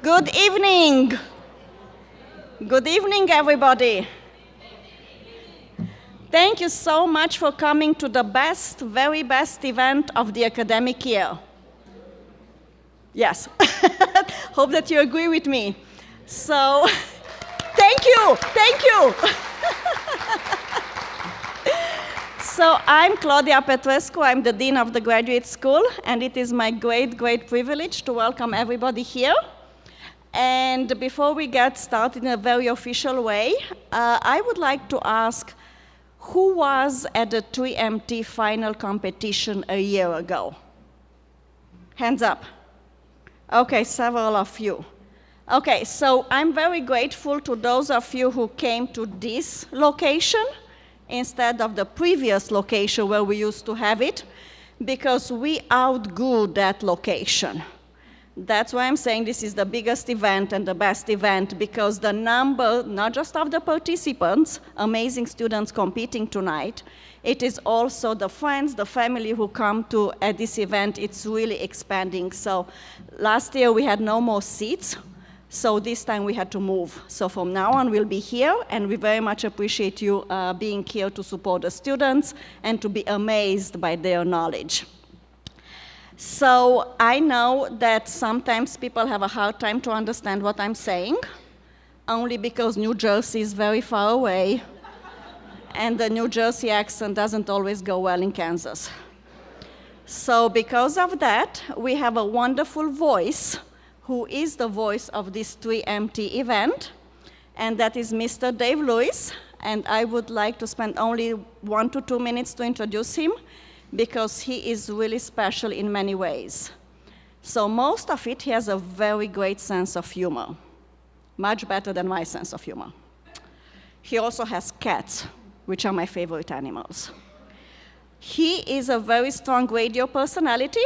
Good evening. Good evening, everybody. Thank you so much for coming to the best, very best event of the academic year. Yes. Hope that you agree with me. So, thank you. So, I'm Claudia Petrescu. I'm the Dean of the Graduate School, and it is my great, great privilege to welcome everybody here. And before we get started in a very official way, I would like to ask, who was at the 3MT final competition a year ago? Hands up. Okay, several of you. Okay, so I'm very grateful to those of you who came to this location instead of the previous location where we used to have it, because we outgrew that location. That's why I'm saying this is the biggest event and the best event, because the number, not just of the participants, amazing students competing tonight, it is also the friends, the family who come to at this event. It's really expanding. So last year we had no more seats, so this time we had to move. So from now on we'll be here, and we very much appreciate you being here to support the students and to be amazed by their knowledge. So I know that sometimes people have a hard time to understand what I'm saying, only because New Jersey is very far away, and the New Jersey accent doesn't always go well in Kansas. So because of that, we have a wonderful voice who is the voice of this 3MT event, and that is Mr. Dave Lewis, and I would like to spend only 1 to 2 minutes to introduce him, because he is really special in many ways. So most of it, he has a very great sense of humor, much better than my sense of humor. He also has cats, which are my favorite animals. He is a very strong radio personality.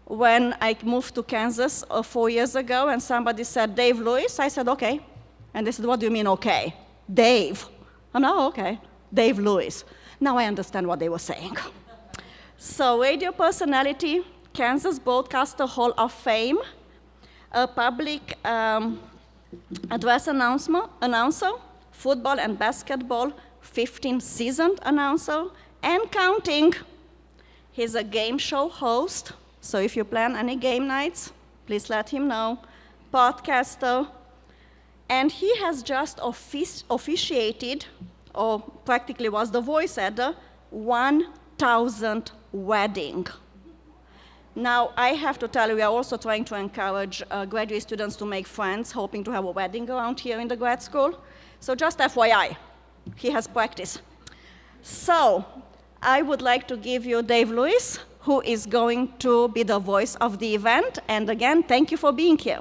When I moved to Kansas 4 years ago and somebody said, Dave Lewis, I said, okay. And they said, what do you mean, okay? Dave. Oh, no, okay. Dave Lewis. Now I understand what they were saying. So radio personality, Kansas Broadcaster Hall of Fame, a public address announcer, football and basketball 15th seasoned announcer, and counting. He's a game show host, so if you plan any game nights, please let him know. Podcaster, and he has just officiated, or practically was the voice at the 1,000th wedding. Now, I have to tell you, we are also trying to encourage graduate students to make friends, hoping to have a wedding around here in the grad school. So just FYI, he has practice. So, I would like to give you Dave Lewis, who is going to be the voice of the event. And again, thank you for being here.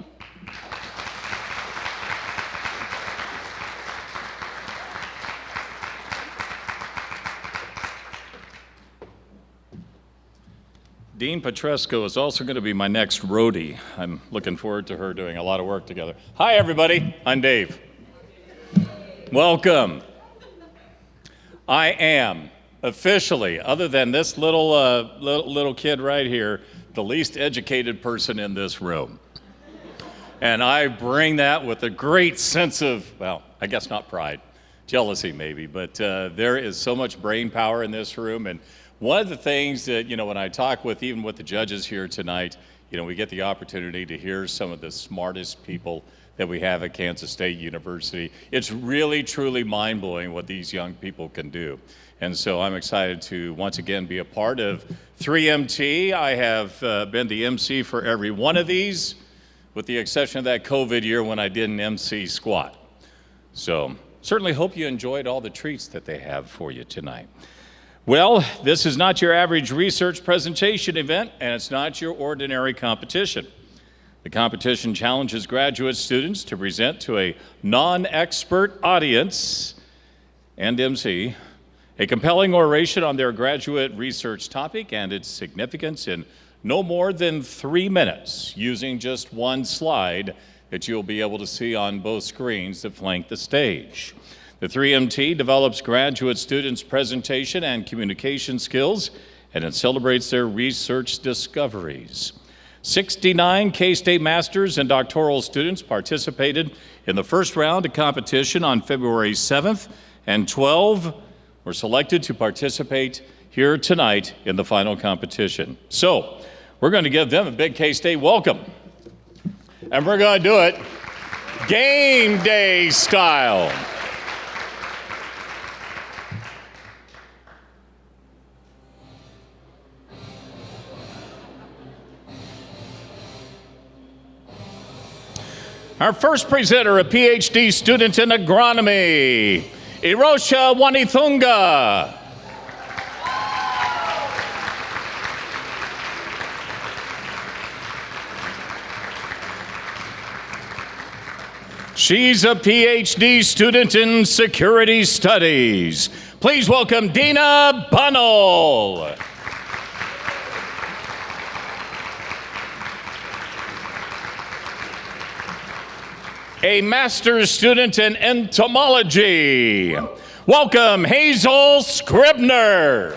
Dean Petrescu is also going to be my next roadie. I'm looking forward to her doing a lot of work together. Hi, everybody. I'm Dave. Welcome. I am officially, other than this little kid right here, the least educated person in this room. And I bring that with a great sense of, well, I guess not pride, jealousy maybe, but there is so much brain power in this room. And one of the things that, when I talk with, even with the judges here tonight, we get the opportunity to hear some of the smartest people that we have at Kansas State University. It's really, truly mind-blowing what these young people can do. And so I'm excited to once again be a part of 3MT. I have been the MC for every one of these, with the exception of that COVID year when I didn't MC squat. So certainly hope you enjoyed all the treats that they have for you tonight. Well, this is not your average research presentation event, and it's not your ordinary competition. The competition challenges graduate students to present to a non-expert audience and MC a compelling oration on their graduate research topic and its significance in no more than 3 minutes, using just one slide that you'll be able to see on both screens that flank the stage. The 3MT develops graduate students' presentation and communication skills, and it celebrates their research discoveries. 69 K-State Masters and doctoral students participated in the first round of competition on February 7th, and 12 were selected to participate here tonight in the final competition. So we're going to give them a big K-State welcome. And we're going to do it game day style. Our first presenter, a PhD student in agronomy, Irosha Wanithunga. She's a PhD student in security studies. Please welcome Dina Bunnell. A master's student in entomology. Welcome, Hazel Scribner.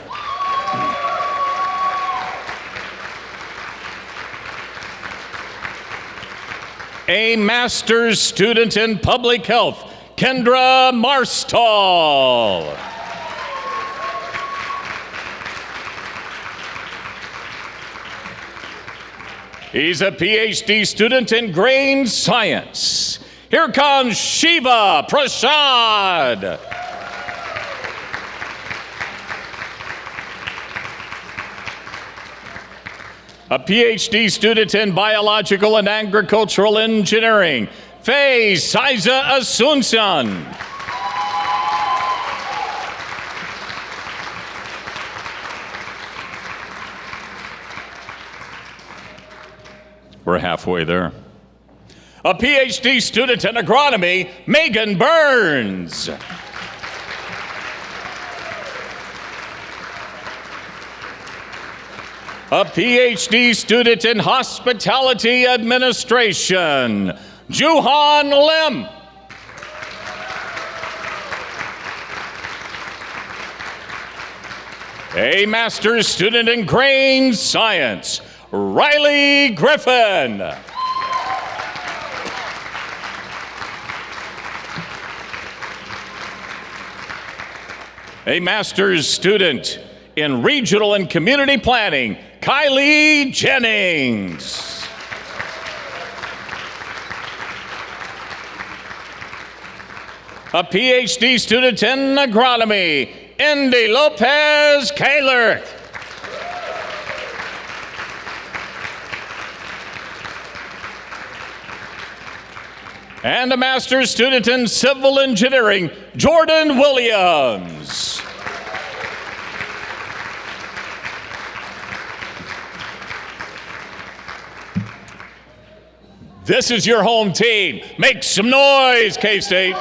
A master's student in public health, Kendra Marstall. He's a PhD student in grain science. Here comes Shiva Prasad. A PhD student in biological and agricultural engineering, Faye Saiza Asuncion. We're halfway there. A PhD student in agronomy, Megan Burns. A PhD student in hospitality administration, Juhan Lim. A master's student in grain science, Riley Griffin. A master's student in regional and community planning, Kylie Jennings. A PhD student in agronomy, Indy Lopez Kaler. And a master's student in civil engineering, Jordan Williams. This is your home team. Make some noise, K-State.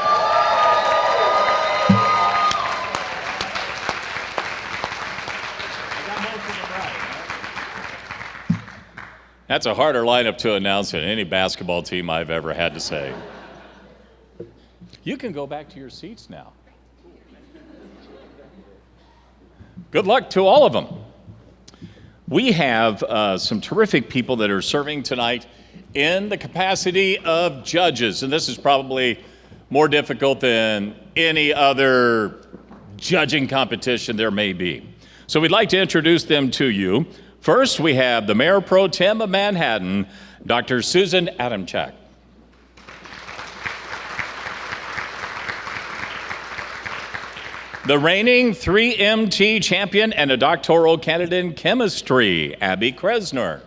That's a harder lineup to announce than any basketball team I've ever had to say. You can go back to your seats now. Good luck to all of them. We have some terrific people that are serving tonight in the capacity of judges, and this is probably more difficult than any other judging competition there may be. So we'd like to introduce them to you. First, we have the Mayor Pro Tem of Manhattan, Dr. Susan Adamchak. The reigning 3MT champion and a doctoral candidate in chemistry, Abby Kresner.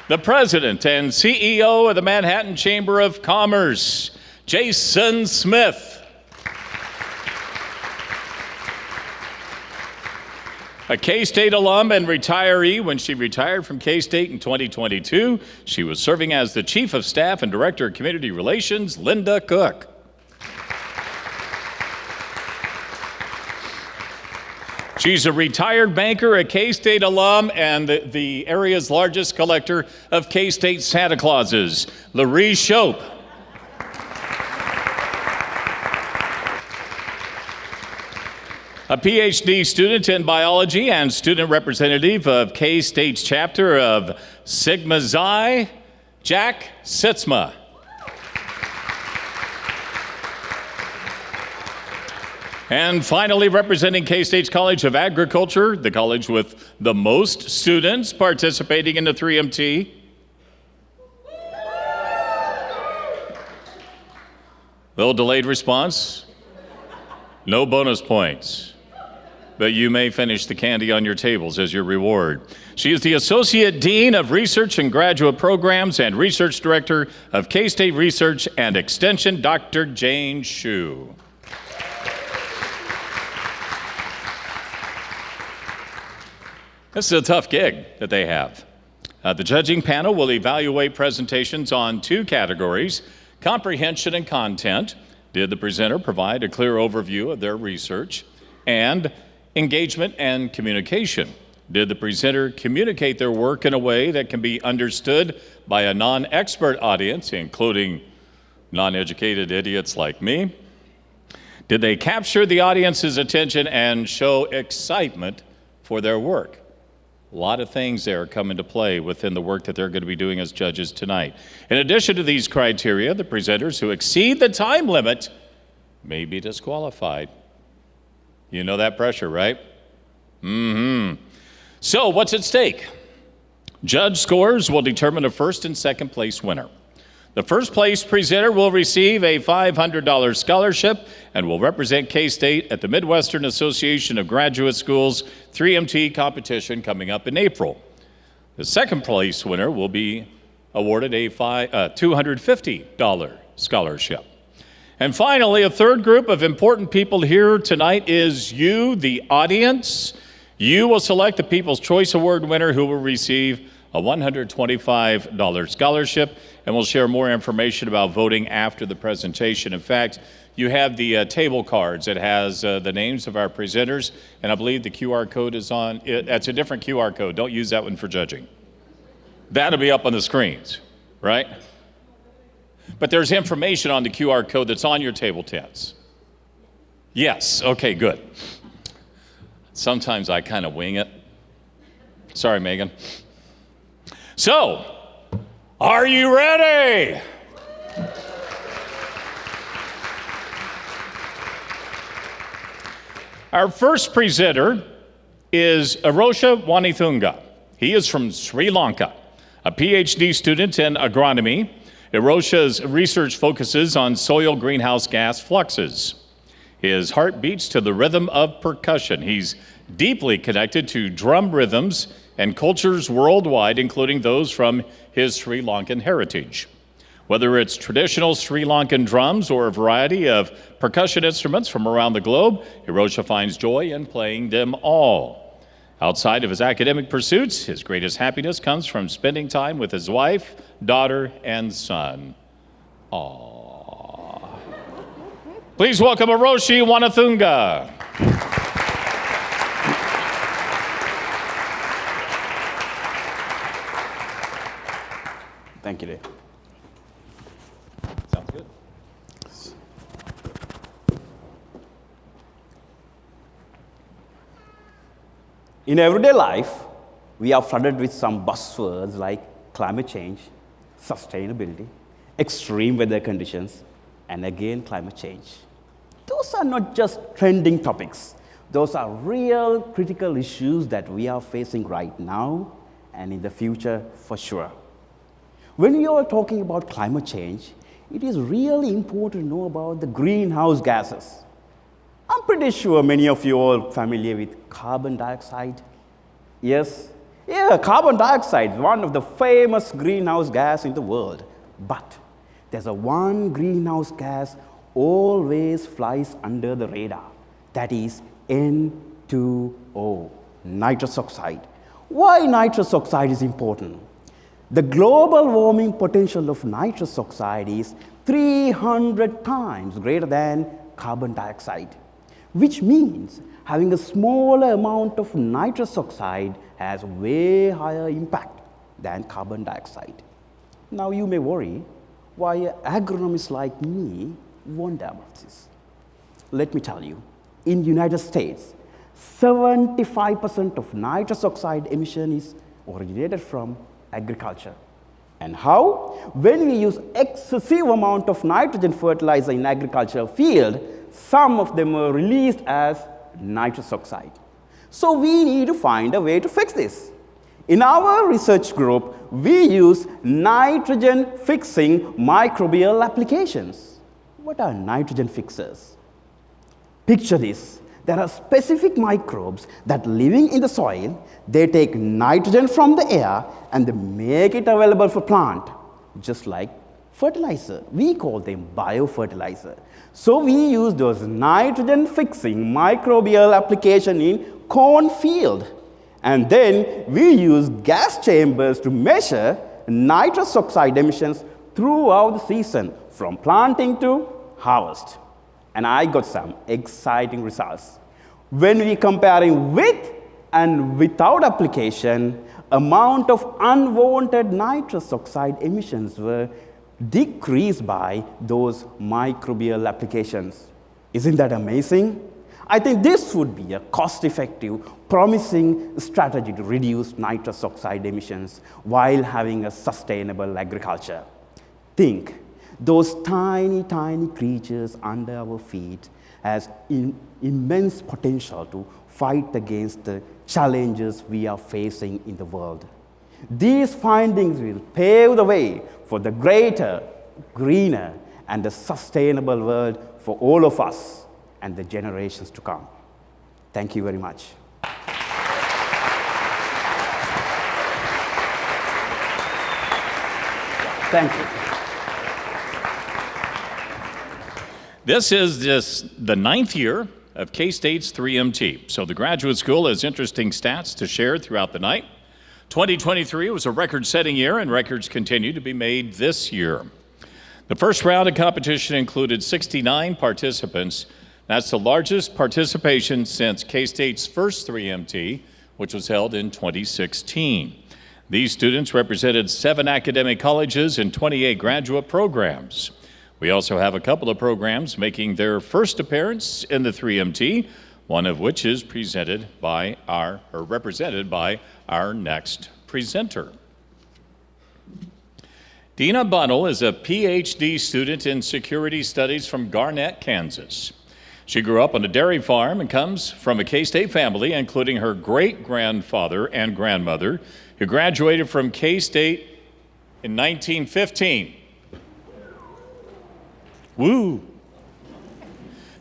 The president and CEO of the Manhattan Chamber of Commerce, Jason Smith. A K-State alum and retiree. When she retired from K-State in 2022, she was serving as the Chief of Staff and Director of Community Relations, Linda Cook. She's a retired banker, a K-State alum, and the area's largest collector of K-State Santa Clauses, Laree Shope. a PhD student in biology and student representative of K-State's chapter of Sigma Xi, Jack Sitzma. And finally, representing K-State's College of Agriculture, the college with the most students participating in the 3MT. Little delayed response. No bonus points. But you may finish the candy on your tables as your reward. She is the Associate Dean of Research and Graduate Programs and Research Director of K-State Research and Extension, Dr. Jane Hsu. This is a tough gig that they have. The judging panel will evaluate presentations on two categories: comprehension and content. Did the presenter provide a clear overview of their research? And engagement and communication. Did the presenter communicate their work in a way that can be understood by a non-expert audience, including non-educated idiots like me? Did they capture the audience's attention and show excitement for their work? A lot of things there come into play within the work that they're going to be doing as judges tonight. In addition to these criteria, the presenters who exceed the time limit may be disqualified. You know that pressure, right? So what's at stake? Judge scores will determine a first and second place winner. The first place presenter will receive a $500 scholarship and will represent K-State at the Midwestern Association of Graduate Schools 3MT competition coming up in April. The second place winner will be awarded a $250 scholarship. And finally, a third group of important people here tonight is you, the audience. You will select the People's Choice Award winner, who will receive a $125 scholarship, and we'll share more information about voting after the presentation. In fact, you have the table cards that has the names of our presenters, and I believe the QR code is on it. That's a different QR code. Don't use that one for judging. That'll be up on the screens, right? But there's information on the QR code that's on your table tents. Yes, okay, good. Sometimes I kind of wing it. Sorry, Megan. So, are you ready? Our first presenter is Arosha Wanithunga. He is from Sri Lanka, a PhD student in agronomy. Arosha's research focuses on soil greenhouse gas fluxes. His heart beats to the rhythm of percussion. He's deeply connected to drum rhythms and cultures worldwide, including those from his Sri Lankan heritage. Whether it's traditional Sri Lankan drums or a variety of percussion instruments from around the globe, Arosha finds joy in playing them all. Outside of his academic pursuits, his greatest happiness comes from spending time with his wife, daughter, and son. Aww. Please welcome Arosha Wanithunga. Thank you, Dave. Sounds good. In everyday life, we are flooded with some buzzwords like climate change, sustainability, extreme weather conditions, and again, climate change. Those are not just trending topics. Those are real critical issues that we are facing right now and in the future for sure. When we are talking about climate change, it is really important to know about the greenhouse gases. I'm pretty sure many of you are familiar with carbon dioxide. Yes? Yeah, carbon dioxide is one of the famous greenhouse gas in the world. But there's a one greenhouse gas always flies under the radar. That is N2O, nitrous oxide. Why nitrous oxide is important? The global warming potential of nitrous oxide is 300 times greater than carbon dioxide, which means having a smaller amount of nitrous oxide has way higher impact than carbon dioxide. Now you may worry why agronomists like me wonder about this. Let me tell you, in United States, 75% of nitrous oxide emission is originated from agriculture. And how? When we use excessive amount of nitrogen fertilizer in agricultural field, some of them are released as nitrous oxide. So we need to find a way to fix this. In our research group, we use nitrogen fixing microbial applications. What are nitrogen fixers? Picture this. There are specific microbes that living in the soil, they take nitrogen from the air and they make it available for plant, just like fertilizer. We call them biofertilizer. So we use those nitrogen fixing microbial application in cornfield. And then we use gas chambers to measure nitrous oxide emissions throughout the season, from planting to harvest. And I got some exciting results. When we comparing with and without application, amount of unwanted nitrous oxide emissions were decreased by those microbial applications. Isn't that amazing? I think this would be a cost-effective, promising strategy to reduce nitrous oxide emissions while having a sustainable agriculture. Think, those tiny, tiny creatures under our feet has immense potential to fight against the challenges we are facing in the world. These findings will pave the way for the greater, greener, and a sustainable world for all of us and the generations to come. Thank you very much. Thank you. This is the 9th year of K-State's 3MT. So the graduate school has interesting stats to share throughout the night. 2023 was a record-setting year, and records continue to be made this year. The first round of competition included 69 participants. That's the largest participation since K-State's first 3MT, which was held in 2016. These students represented 7 academic colleges and 28 graduate programs. We also have a couple of programs making their first appearance in the 3MT, one of which is represented by our next presenter. Dina Bunnell is a PhD student in security studies from Garnett, Kansas. She grew up on a dairy farm and comes from a K-State family, including her great-grandfather and grandmother, who graduated from K-State in 1915. Woo!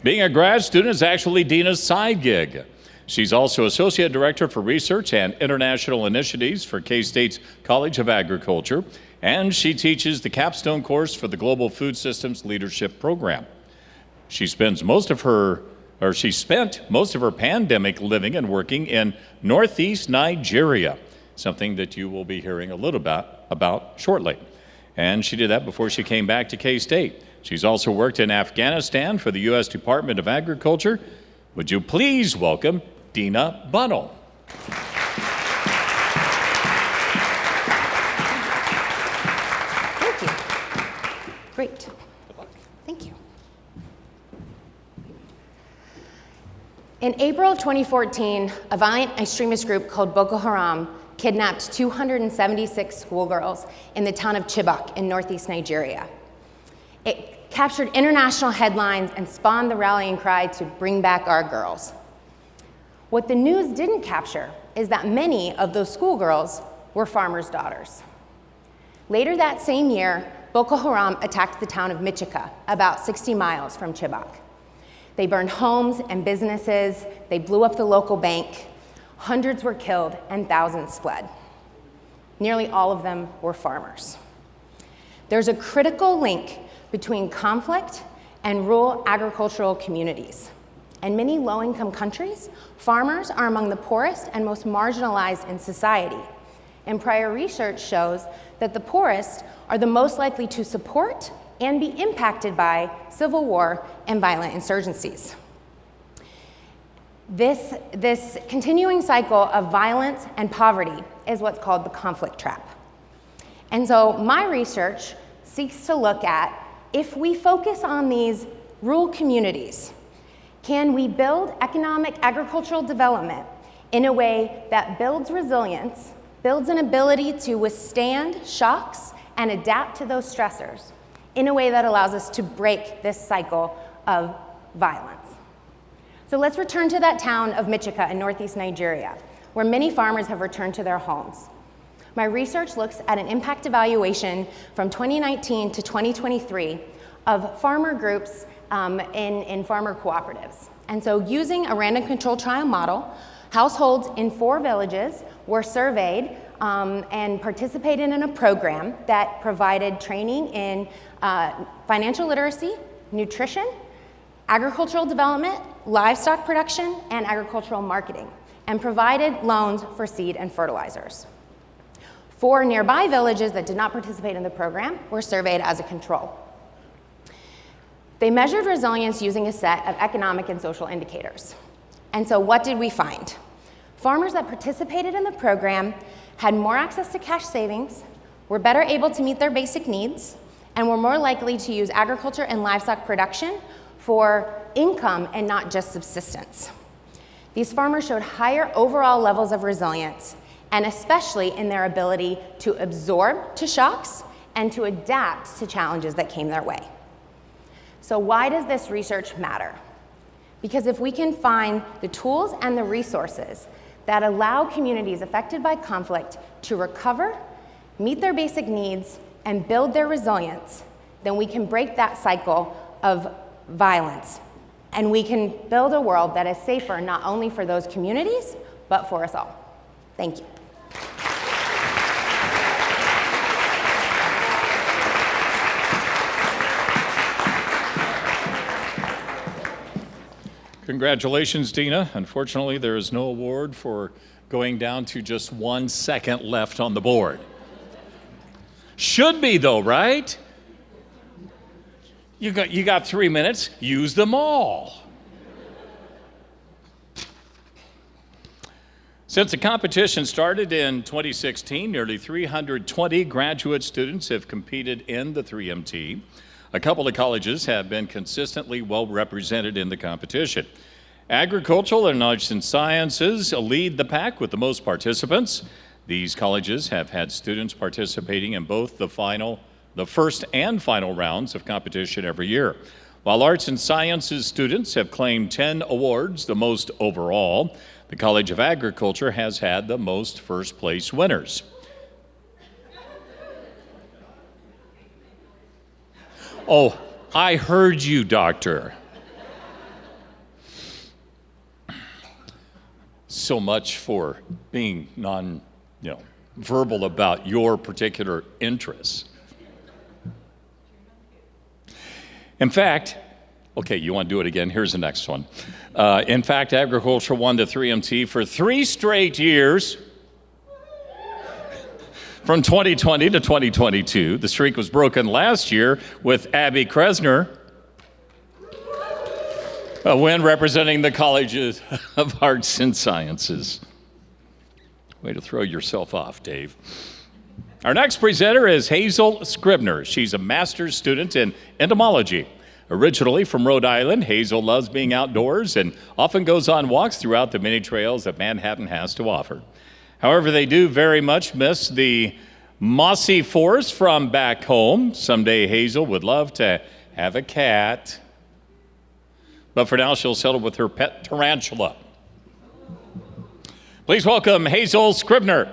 Being a grad student is actually Dina's side gig. She's also Associate Director for Research and International Initiatives for K-State's College of Agriculture, and she teaches the capstone course for the Global Food Systems Leadership Program. She spent most of her pandemic living and working in Northeast Nigeria, something that you will be hearing a little about shortly. And she did that before she came back to K-State. She's also worked in Afghanistan for the U.S. Department of Agriculture. Would you please welcome Dina Bunnell? Thank you. Great. Thank you. In April of 2014, a violent extremist group called Boko Haram kidnapped 276 schoolgirls in the town of Chibok in northeast Nigeria. It captured international headlines and spawned the rallying cry to bring back our girls. What the news didn't capture is that many of those schoolgirls were farmers' daughters. Later that same year, Boko Haram attacked the town of Michika, about 60 miles from Chibok. They burned homes and businesses, they blew up the local bank, hundreds were killed, and thousands fled. Nearly all of them were farmers. There's a critical link between conflict and rural agricultural communities. In many low-income countries, farmers are among the poorest and most marginalized in society. And prior research shows that the poorest are the most likely to support and be impacted by civil war and violent insurgencies. This continuing cycle of violence and poverty is what's called the conflict trap. And so my research seeks to look at, if we focus on these rural communities, Can we build economic agricultural development in a way that builds resilience, builds an ability to withstand shocks and adapt to those stressors in a way that allows us to break this cycle of violence? So let's return to that town of Michika in northeast Nigeria, where many farmers have returned to their homes. My research looks at an impact evaluation from 2019 to 2023 of farmer groups in farmer cooperatives. And so using a random control trial model, households in 4 villages were surveyed and participated in a program that provided training in financial literacy, nutrition, agricultural development, livestock production, and agricultural marketing, and provided loans for seed and fertilizers. 4 nearby villages that did not participate in the program were surveyed as a control. They measured resilience using a set of economic and social indicators. And so what did we find? Farmers that participated in the program had more access to cash savings, were better able to meet their basic needs, and were more likely to use agriculture and livestock production for income and not just subsistence. These farmers showed higher overall levels of resilience, and especially in their ability to absorb to shocks and to adapt to challenges that came their way. So why does this research matter? Because if we can find the tools and the resources that allow communities affected by conflict to recover, meet their basic needs, and build their resilience, then we can break that cycle of violence. And we can build a world that is safer not only for those communities, but for us all. Thank you. Congratulations, Dina. Unfortunately, there is no award for going down to just 1 second left on the board. Should be, though, right? You got 3 minutes. Use them all. Since the competition started in 2016, nearly 320 graduate students have competed in the 3MT. A couple of colleges have been consistently well represented in the competition. Agricultural and arts and sciences lead the pack with the most participants. These colleges have had students participating in both the first and final rounds of competition every year. While arts and sciences students have claimed 10 awards, the most overall, the College of Agriculture has had the most first place winners. Oh, I heard you, doctor. So much for being verbal about your particular interests. In fact, okay, you want to do it again? Here's the next one. In fact, agriculture won the 3MT for 3 straight years. From 2020 to 2022, the streak was broken last year with Abby Kresner, a win representing the Colleges of Arts and Sciences. Way to throw yourself off, Dave. Our next presenter is Hazel Scribner. She's a master's student in entomology. Originally from Rhode Island, Hazel loves being outdoors and often goes on walks throughout the many trails that Manhattan has to offer. However, they do very much miss the mossy forest from back home. Someday Hazel would love to have a cat, but for now she'll settle with her pet tarantula. Please welcome Hazel Scribner.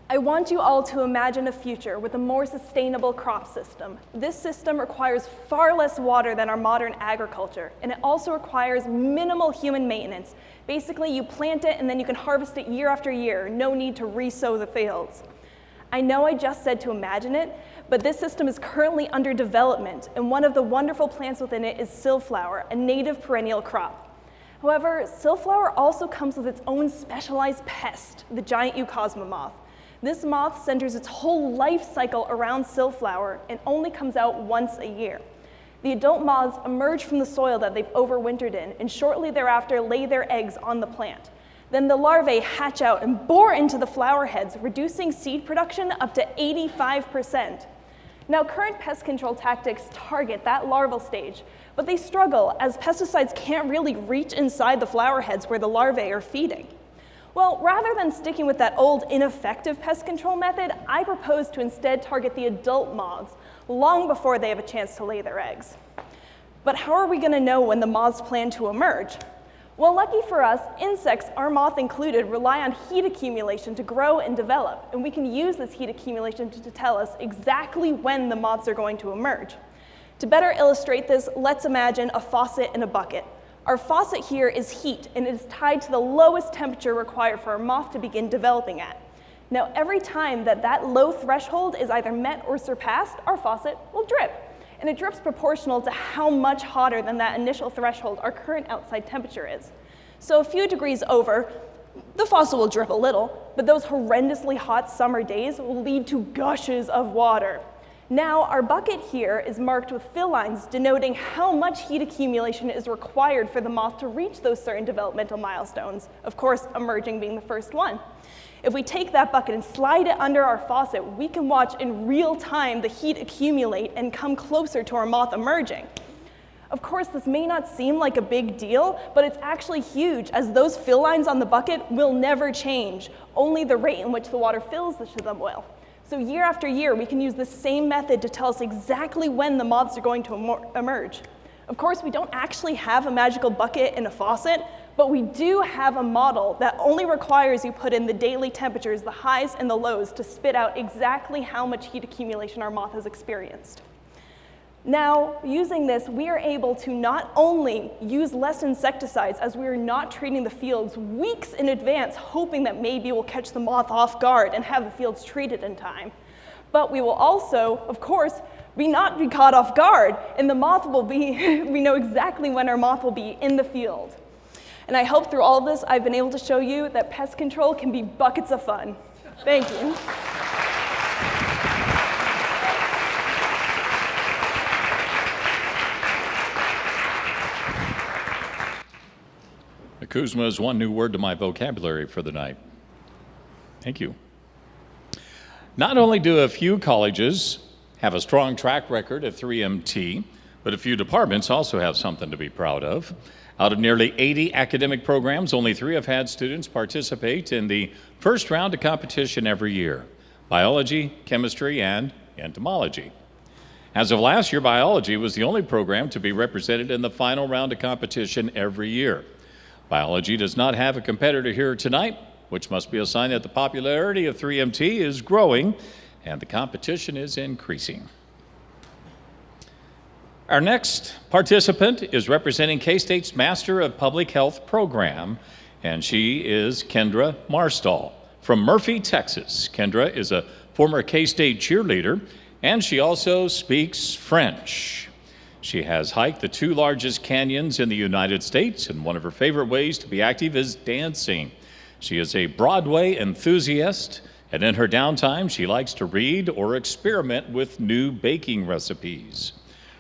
I want you all to imagine a future with a more sustainable crop system. This system requires far less water than our modern agriculture, and it also requires minimal human maintenance. Basically, you plant it and then you can harvest it year after year. No need to re-sow the fields. I know I just said to imagine it, but this system is currently under development, and one of the wonderful plants within it is silflower, a native perennial crop. However, silflower also comes with its own specialized pest, the giant Eucosma moth. This moth centers its whole life cycle around silflower and only comes out once a year. The adult moths emerge from the soil that they've overwintered in and shortly thereafter lay their eggs on the plant. Then the larvae hatch out and bore into the flower heads, reducing seed production up to 85%. Now, current pest control tactics target that larval stage, but they struggle as pesticides can't really reach inside the flower heads where the larvae are feeding. Well, rather than sticking with that old ineffective pest control method, I propose to instead target the adult moths long before they have a chance to lay their eggs. But how are we going to know when the moths plan to emerge? Well, lucky for us, insects, our moth included, rely on heat accumulation to grow and develop, and we can use this heat accumulation to tell us exactly when the moths are going to emerge. To better illustrate this, let's imagine a faucet and a bucket. Our faucet here is heat, and it is tied to the lowest temperature required for our moth to begin developing at. Now, every time that low threshold is either met or surpassed, our faucet will drip. And it drips proportional to how much hotter than that initial threshold our current outside temperature is. So a few degrees over, the faucet will drip a little, but those horrendously hot summer days will lead to gushes of water. Now, our bucket here is marked with fill lines denoting how much heat accumulation is required for the moth to reach those certain developmental milestones, of course, emerging being the first one. If we take that bucket and slide it under our faucet, we can watch in real time the heat accumulate and come closer to our moth emerging. Of course, this may not seem like a big deal, but it's actually huge, as those fill lines on the bucket will never change. Only the rate in which the water fills to them will. So year after year, we can use the same method to tell us exactly when the moths are going to emerge. Of course, we don't actually have a magical bucket and a faucet, but we do have a model that only requires you put in the daily temperatures, the highs and the lows, to spit out exactly how much heat accumulation our moth has experienced. Now, using this, we are able to not only use less insecticides, as we are not treating the fields weeks in advance, hoping that maybe we'll catch the moth off guard and have the fields treated in time, but we will also, of course, not be caught off guard, and the moth will be, we know exactly when our moth will be in the field. And I hope through all of this, I've been able to show you that pest control can be buckets of fun. Thank you. Kuzma is one new word to my vocabulary for the night. Thank you. Not only do a few colleges have a strong track record at 3MT, but a few departments also have something to be proud of. Out of nearly 80 academic programs, only 3 have had students participate in the first round of competition every year: biology, chemistry, and entomology. As of last year, biology was the only program to be represented in the final round of competition every year. Biology does not have a competitor here tonight, which must be a sign that the popularity of 3MT is growing and the competition is increasing. Our next participant is representing K-State's Master of Public Health program, and she is Kendra Marstall from Murphy, Texas. Kendra is a former K-State cheerleader, and she also speaks French. She has hiked the 2 largest canyons in the United States, and one of her favorite ways to be active is dancing. She is a Broadway enthusiast, and in her downtime, she likes to read or experiment with new baking recipes.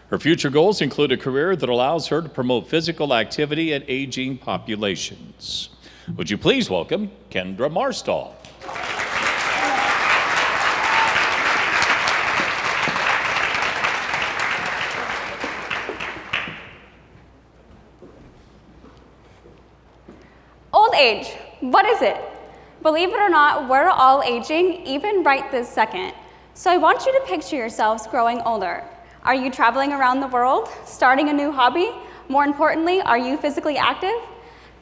Her future goals include a career that allows her to promote physical activity in aging populations. Would you please welcome Kendra Marstall? Old age, what is it? Believe it or not, we're all aging, even right this second. So I want you to picture yourselves growing older. Are you traveling around the world, starting a new hobby? More importantly, are you physically active?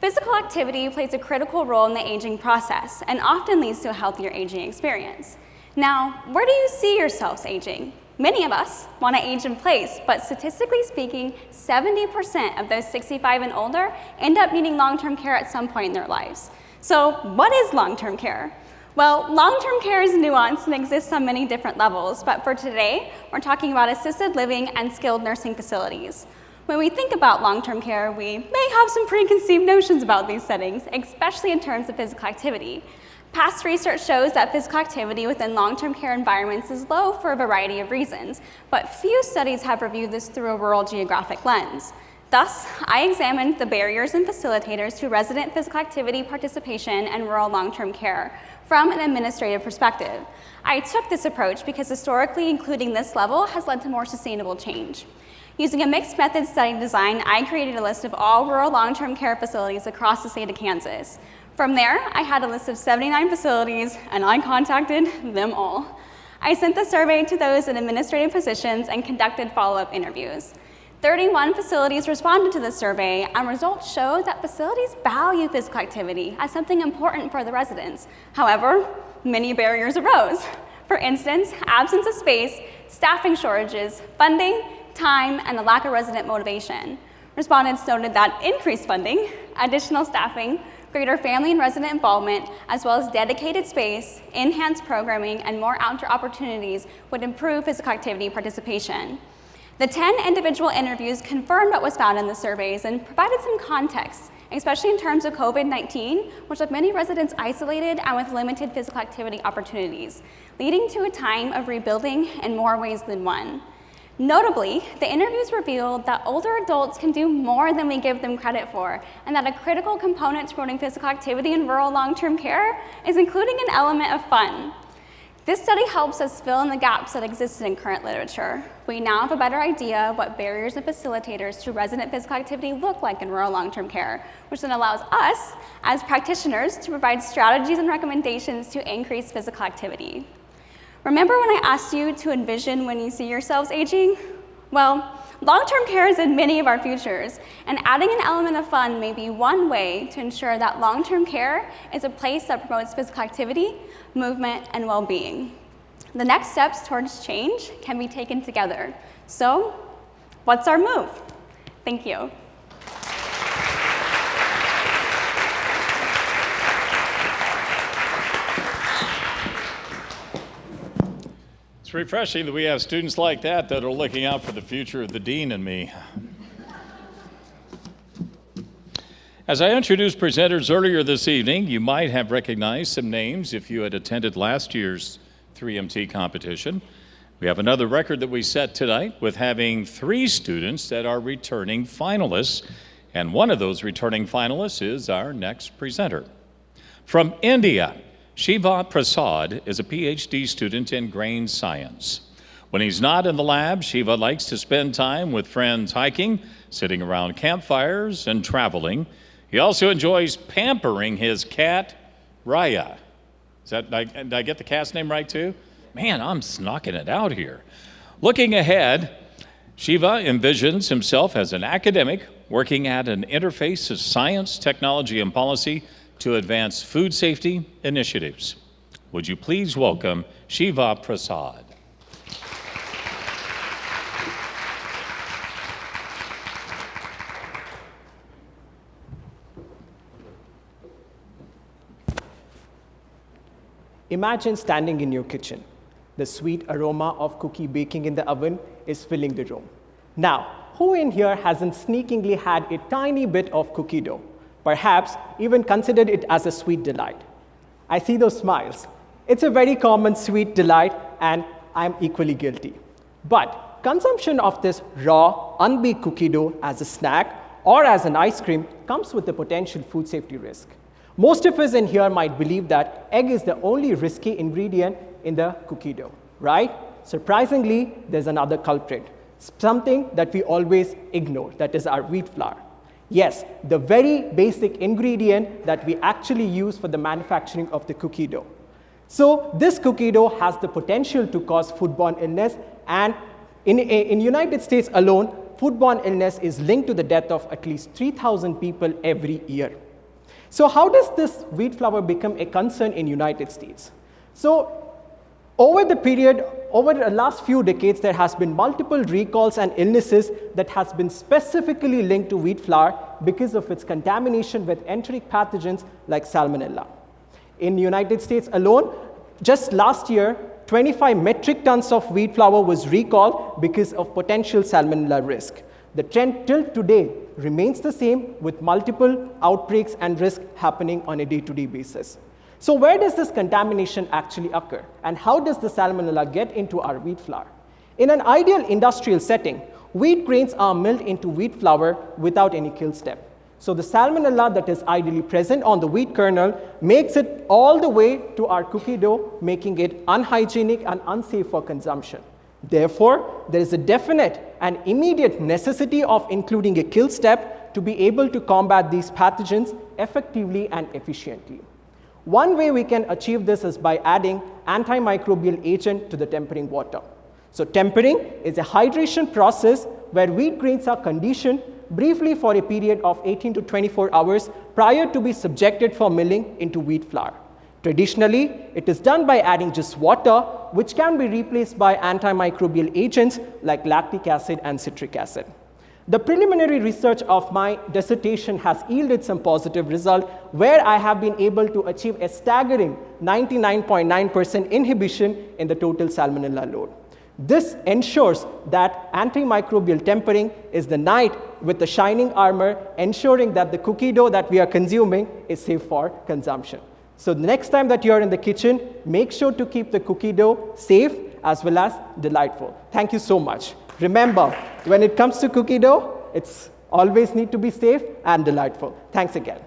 Physical activity plays a critical role in the aging process and often leads to a healthier aging experience. Now, where do you see yourselves aging? Many of us want to age in place, but statistically speaking, 70% of those 65 and older end up needing long-term care at some point in their lives. So what is long-term care? Well, long-term care is nuanced and exists on many different levels, but for today, we're talking about assisted living and skilled nursing facilities. When we think about long-term care, we may have some preconceived notions about these settings, especially in terms of physical activity. Past research shows that physical activity within long-term care environments is low for a variety of reasons, but few studies have reviewed this through a rural geographic lens. Thus, I examined the barriers and facilitators to resident physical activity participation in rural long-term care from an administrative perspective. I took this approach because historically including this level has led to more sustainable change. Using a mixed method study design, I created a list of all rural long-term care facilities across the state of Kansas. From there, I had a list of 79 facilities, and I contacted them all. I sent the survey to those in administrative positions and conducted follow-up interviews. 31 facilities responded to the survey, and results showed that facilities value physical activity as something important for the residents. However, many barriers arose. For instance, absence of space, staffing shortages, funding, time, and a lack of resident motivation. Respondents noted that increased funding, additional staffing, greater family and resident involvement, as well as dedicated space, enhanced programming, and more outdoor opportunities would improve physical activity participation. The 10 individual interviews confirmed what was found in the surveys and provided some context, especially in terms of COVID-19, which left many residents isolated and with limited physical activity opportunities, leading to a time of rebuilding in more ways than one. Notably, the interviews revealed that older adults can do more than we give them credit for, and that a critical component to promoting physical activity in rural long-term care is including an element of fun. This study helps us fill in the gaps that existed in current literature. We now have a better idea of what barriers and facilitators to resident physical activity look like in rural long-term care, which then allows us, as practitioners, to provide strategies and recommendations to increase physical activity. Remember when I asked you to envision when you see yourselves aging? Well, long-term care is in many of our futures, and adding an element of fun may be one way to ensure that long-term care is a place that promotes physical activity, movement, and well-being. The next steps towards change can be taken together. So, what's our move? Thank you. It's refreshing that we have students like that that are looking out for the future of the dean and me. As I introduced presenters earlier this evening, you might have recognized some names if you had attended last year's 3MT competition. We have another record that we set tonight with having 3 students that are returning finalists, and one of those returning finalists is our next presenter. From India, Shiva Prasad is a PhD student in grain science. When he's not in the lab, Shiva likes to spend time with friends hiking, sitting around campfires, and traveling. He also enjoys pampering his cat, Raya. Did I get the cat's name right too? Man, I'm knocking it out here. Looking ahead, Shiva envisions himself as an academic working at an interface of science, technology, and policy to advance food safety initiatives. Would you please welcome Shiva Prasad. Imagine standing in your kitchen. The sweet aroma of cookie baking in the oven is filling the room. Now, who in here hasn't sneakingly had a tiny bit of cookie dough? Perhaps even considered it as a sweet delight. I see those smiles. It's a very common sweet delight, and I'm equally guilty. But consumption of this raw, unbaked cookie dough as a snack or as an ice cream comes with a potential food safety risk. Most of us in here might believe that egg is the only risky ingredient in the cookie dough, right? Surprisingly, there's another culprit, something that we always ignore, that is our wheat flour. Yes, the very basic ingredient that we actually use for the manufacturing of the cookie dough. So this cookie dough has the potential to cause foodborne illness, and in United States alone, foodborne illness is linked to the death of at least 3,000 people every year. So how does this wheat flour become a concern in United States? So over the last few decades, there has been multiple recalls and illnesses that has been specifically linked to wheat flour because of its contamination with enteric pathogens like Salmonella. In the United States alone, just last year, 25 metric tons of wheat flour was recalled because of potential Salmonella risk. The trend till today remains the same, with multiple outbreaks and risk happening on a day-to-day basis. So where does this contamination actually occur? And how does the Salmonella get into our wheat flour? In an ideal industrial setting, wheat grains are milled into wheat flour without any kill step. So the salmonella that is ideally present on the wheat kernel makes it all the way to our cookie dough, making it unhygienic and unsafe for consumption. Therefore, there is a definite and immediate necessity of including a kill step to be able to combat these pathogens effectively and efficiently. One way we can achieve this is by adding antimicrobial agent to the tempering water. So tempering is a hydration process where wheat grains are conditioned briefly for a period of 18 to 24 hours prior to be subjected for milling into wheat flour. Traditionally, it is done by adding just water, which can be replaced by antimicrobial agents like lactic acid and citric acid. The preliminary research of my dissertation has yielded some positive result where I have been able to achieve a staggering 99.9% inhibition in the total salmonella load. This ensures that antimicrobial tempering is the knight with the shining armor, ensuring that the cookie dough that we are consuming is safe for consumption. So the next time that you're in the kitchen, make sure to keep the cookie dough safe as well as delightful. Thank you so much. Remember, when it comes to cookie dough, it's always need to be safe and delightful. Thanks again.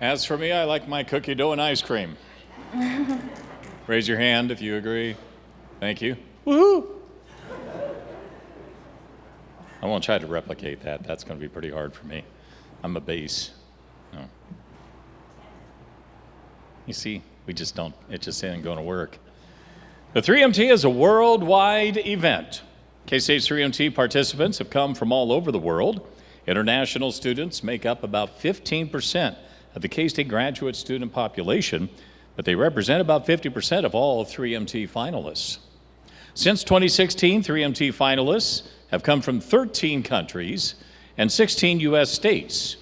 As for me, I like my cookie dough and ice cream. Raise your hand if you agree. Thank you. Woo-hoo. I won't try to replicate that. That's going to be pretty hard for me. I'm a base. No. You see, it just isn't going to work. The 3MT is a worldwide event. K-State's 3MT participants have come from all over the world. International students make up about 15% of the K-State graduate student population, but they represent about 50% of all 3MT finalists. Since 2016, 3MT finalists have come from 13 countries and 16 U.S. states.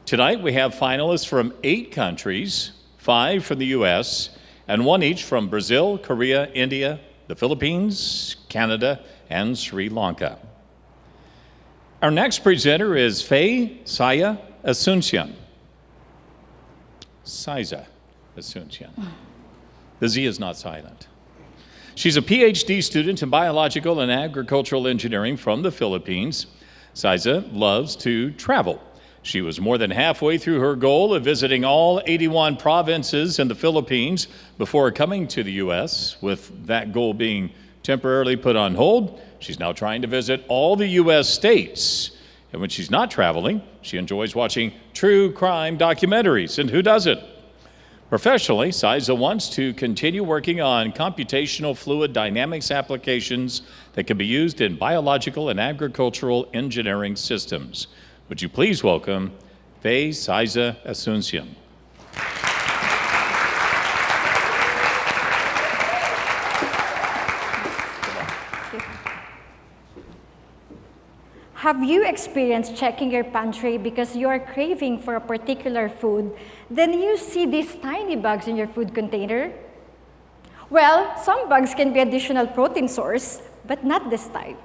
Tonight, we have finalists from 8 countries, 5 from the U.S., and 1 each from Brazil, Korea, India, the Philippines, Canada, and Sri Lanka. Our next presenter is Faye Saya Asuncion. Siza Asuncion. The Z is not silent. She's a PhD student in biological and agricultural engineering from the Philippines. Siza loves to travel. She was more than halfway through her goal of visiting all 81 provinces in the Philippines before coming to the U.S., with that goal being temporarily put on hold. She's now trying to visit all the U.S. states. And when she's not traveling, she enjoys watching true crime documentaries. And who doesn't? Professionally, Siza wants to continue working on computational fluid dynamics applications that can be used in biological and agricultural engineering systems. Would you please welcome Faye Saya Asuncion. Have you experienced checking your pantry because you are craving for a particular food, then you see these tiny bugs in your food container? Well, some bugs can be additional protein source, but not this type.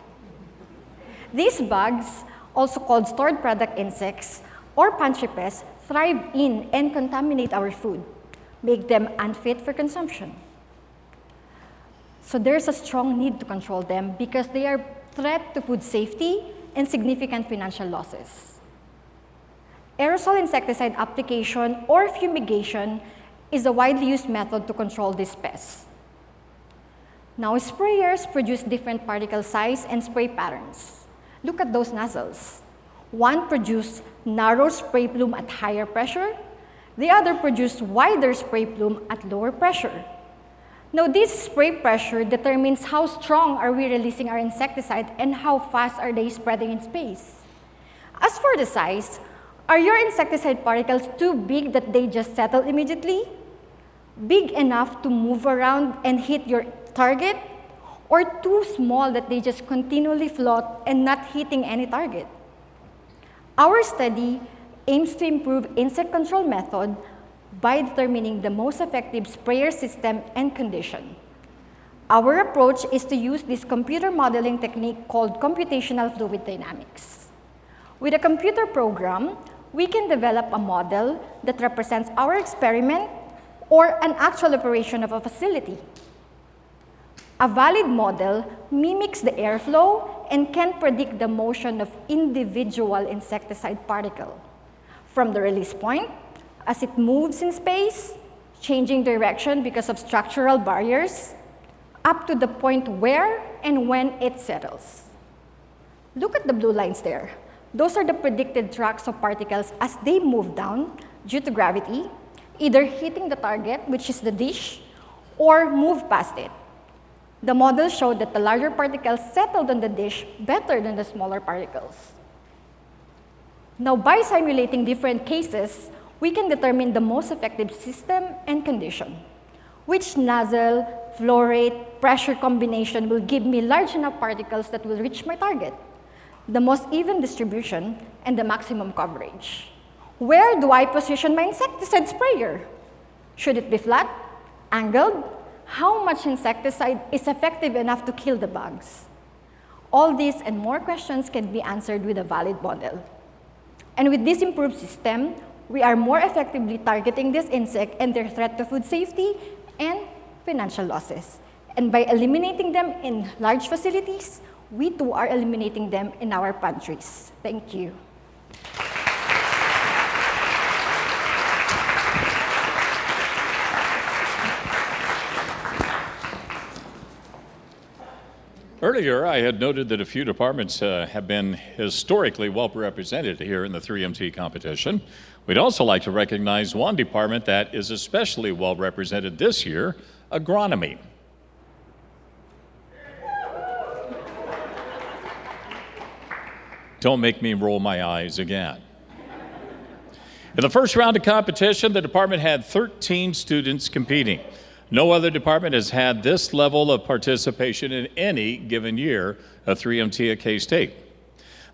These bugs, also called stored product insects or pantry pests, thrive in and contaminate our food, make them unfit for consumption. So there's a strong need to control them because they are a threat to food safety and significant financial losses. Aerosol insecticide application or fumigation is a widely used method to control these pests. Now, sprayers produce different particle size and spray patterns. Look at those nozzles. One produces narrow spray plume at higher pressure. The other produces wider spray plume at lower pressure. Now, this spray pressure determines how strong are we releasing our insecticide and how fast are they spreading in space. As for the size, are your insecticide particles too big that they just settle immediately? Big enough to move around and hit your target? Or too small that they just continually float and not hitting any target? Our study aims to improve insect control method by determining the most effective sprayer system and condition. Our approach is to use this computer modeling technique called computational fluid dynamics. With a computer program, we can develop a model that represents our experiment or an actual operation of a facility. A valid model mimics the airflow and can predict the motion of individual insecticide particle, from the release point, as it moves in space, changing direction because of structural barriers, up to the point where and when it settles. Look at the blue lines there. Those are the predicted tracks of particles as they move down due to gravity, either hitting the target, which is the dish, or move past it. The model showed that the larger particles settled on the dish better than the smaller particles. Now, by simulating different cases, we can determine the most effective system and condition. Which nozzle, flow rate, pressure combination will give me large enough particles that will reach my target, the most even distribution, and the maximum coverage. Where do I position my insecticide sprayer? Should it be flat, angled? How much insecticide is effective enough to kill the bugs? All these and more questions can be answered with a valid model. And with this improved system, we are more effectively targeting this insect and their threat to food safety and financial losses. And by eliminating them in large facilities, we too are eliminating them in our pantries. Thank you. Earlier, I had noted that a few departments have been historically well represented here in the 3MT competition. We'd also like to recognize one department that is especially well represented this year, agronomy. Don't make me roll my eyes again. In the first round of competition, the department had 13 students competing. No other department has had this level of participation in any given year of 3MT at K-State.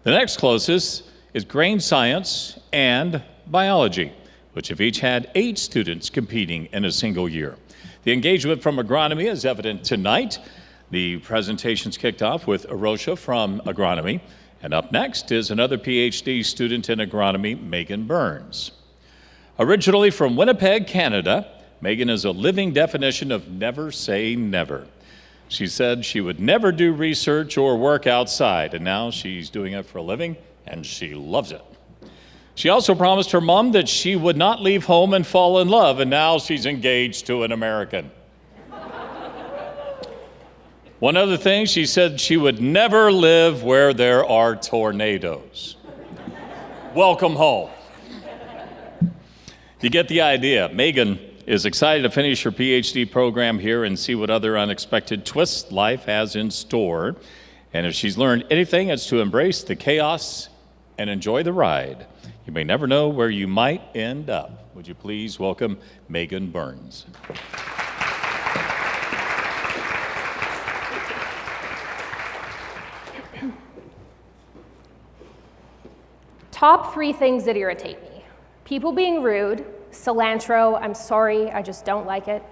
The next closest is grain science and biology, which have each had 8 students competing in a single year. The engagement from agronomy is evident tonight. The presentations kicked off with Arosha from agronomy, and up next is another PhD student in agronomy, Megan Burns. Originally from Winnipeg, Canada, Megan is a living definition of never say never. She said she would never do research or work outside, and now she's doing it for a living, and she loves it. She also promised her mom that she would not leave home and fall in love, and now she's engaged to an American. One other thing, she said she would never live where there are tornadoes. Welcome home. You get the idea. Megan is excited to finish her PhD program here and see what other unexpected twists life has in store. And if she's learned anything, it's to embrace the chaos and enjoy the ride. You may never know where you might end up. Would you please welcome Megan Burns. Top 3 things that irritate me: people being rude, cilantro, I'm sorry, I just don't like it,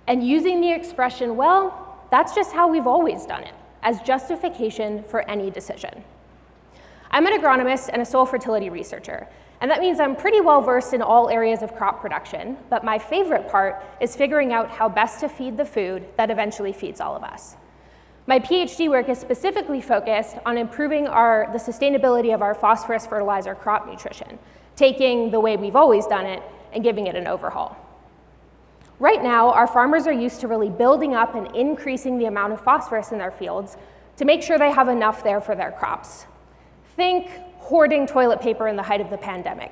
and using the expression, well, that's just how we've always done it, as justification for any decision. I'm an agronomist and a soil fertility researcher, and that means I'm pretty well versed in all areas of crop production, but my favorite part is figuring out how best to feed the food that eventually feeds all of us. My PhD work is specifically focused on improving the sustainability of our phosphorus fertilizer crop nutrition, taking the way we've always done it and giving it an overhaul. Right now, our farmers are used to really building up and increasing the amount of phosphorus in their fields to make sure they have enough there for their crops. Think hoarding toilet paper in the height of the pandemic.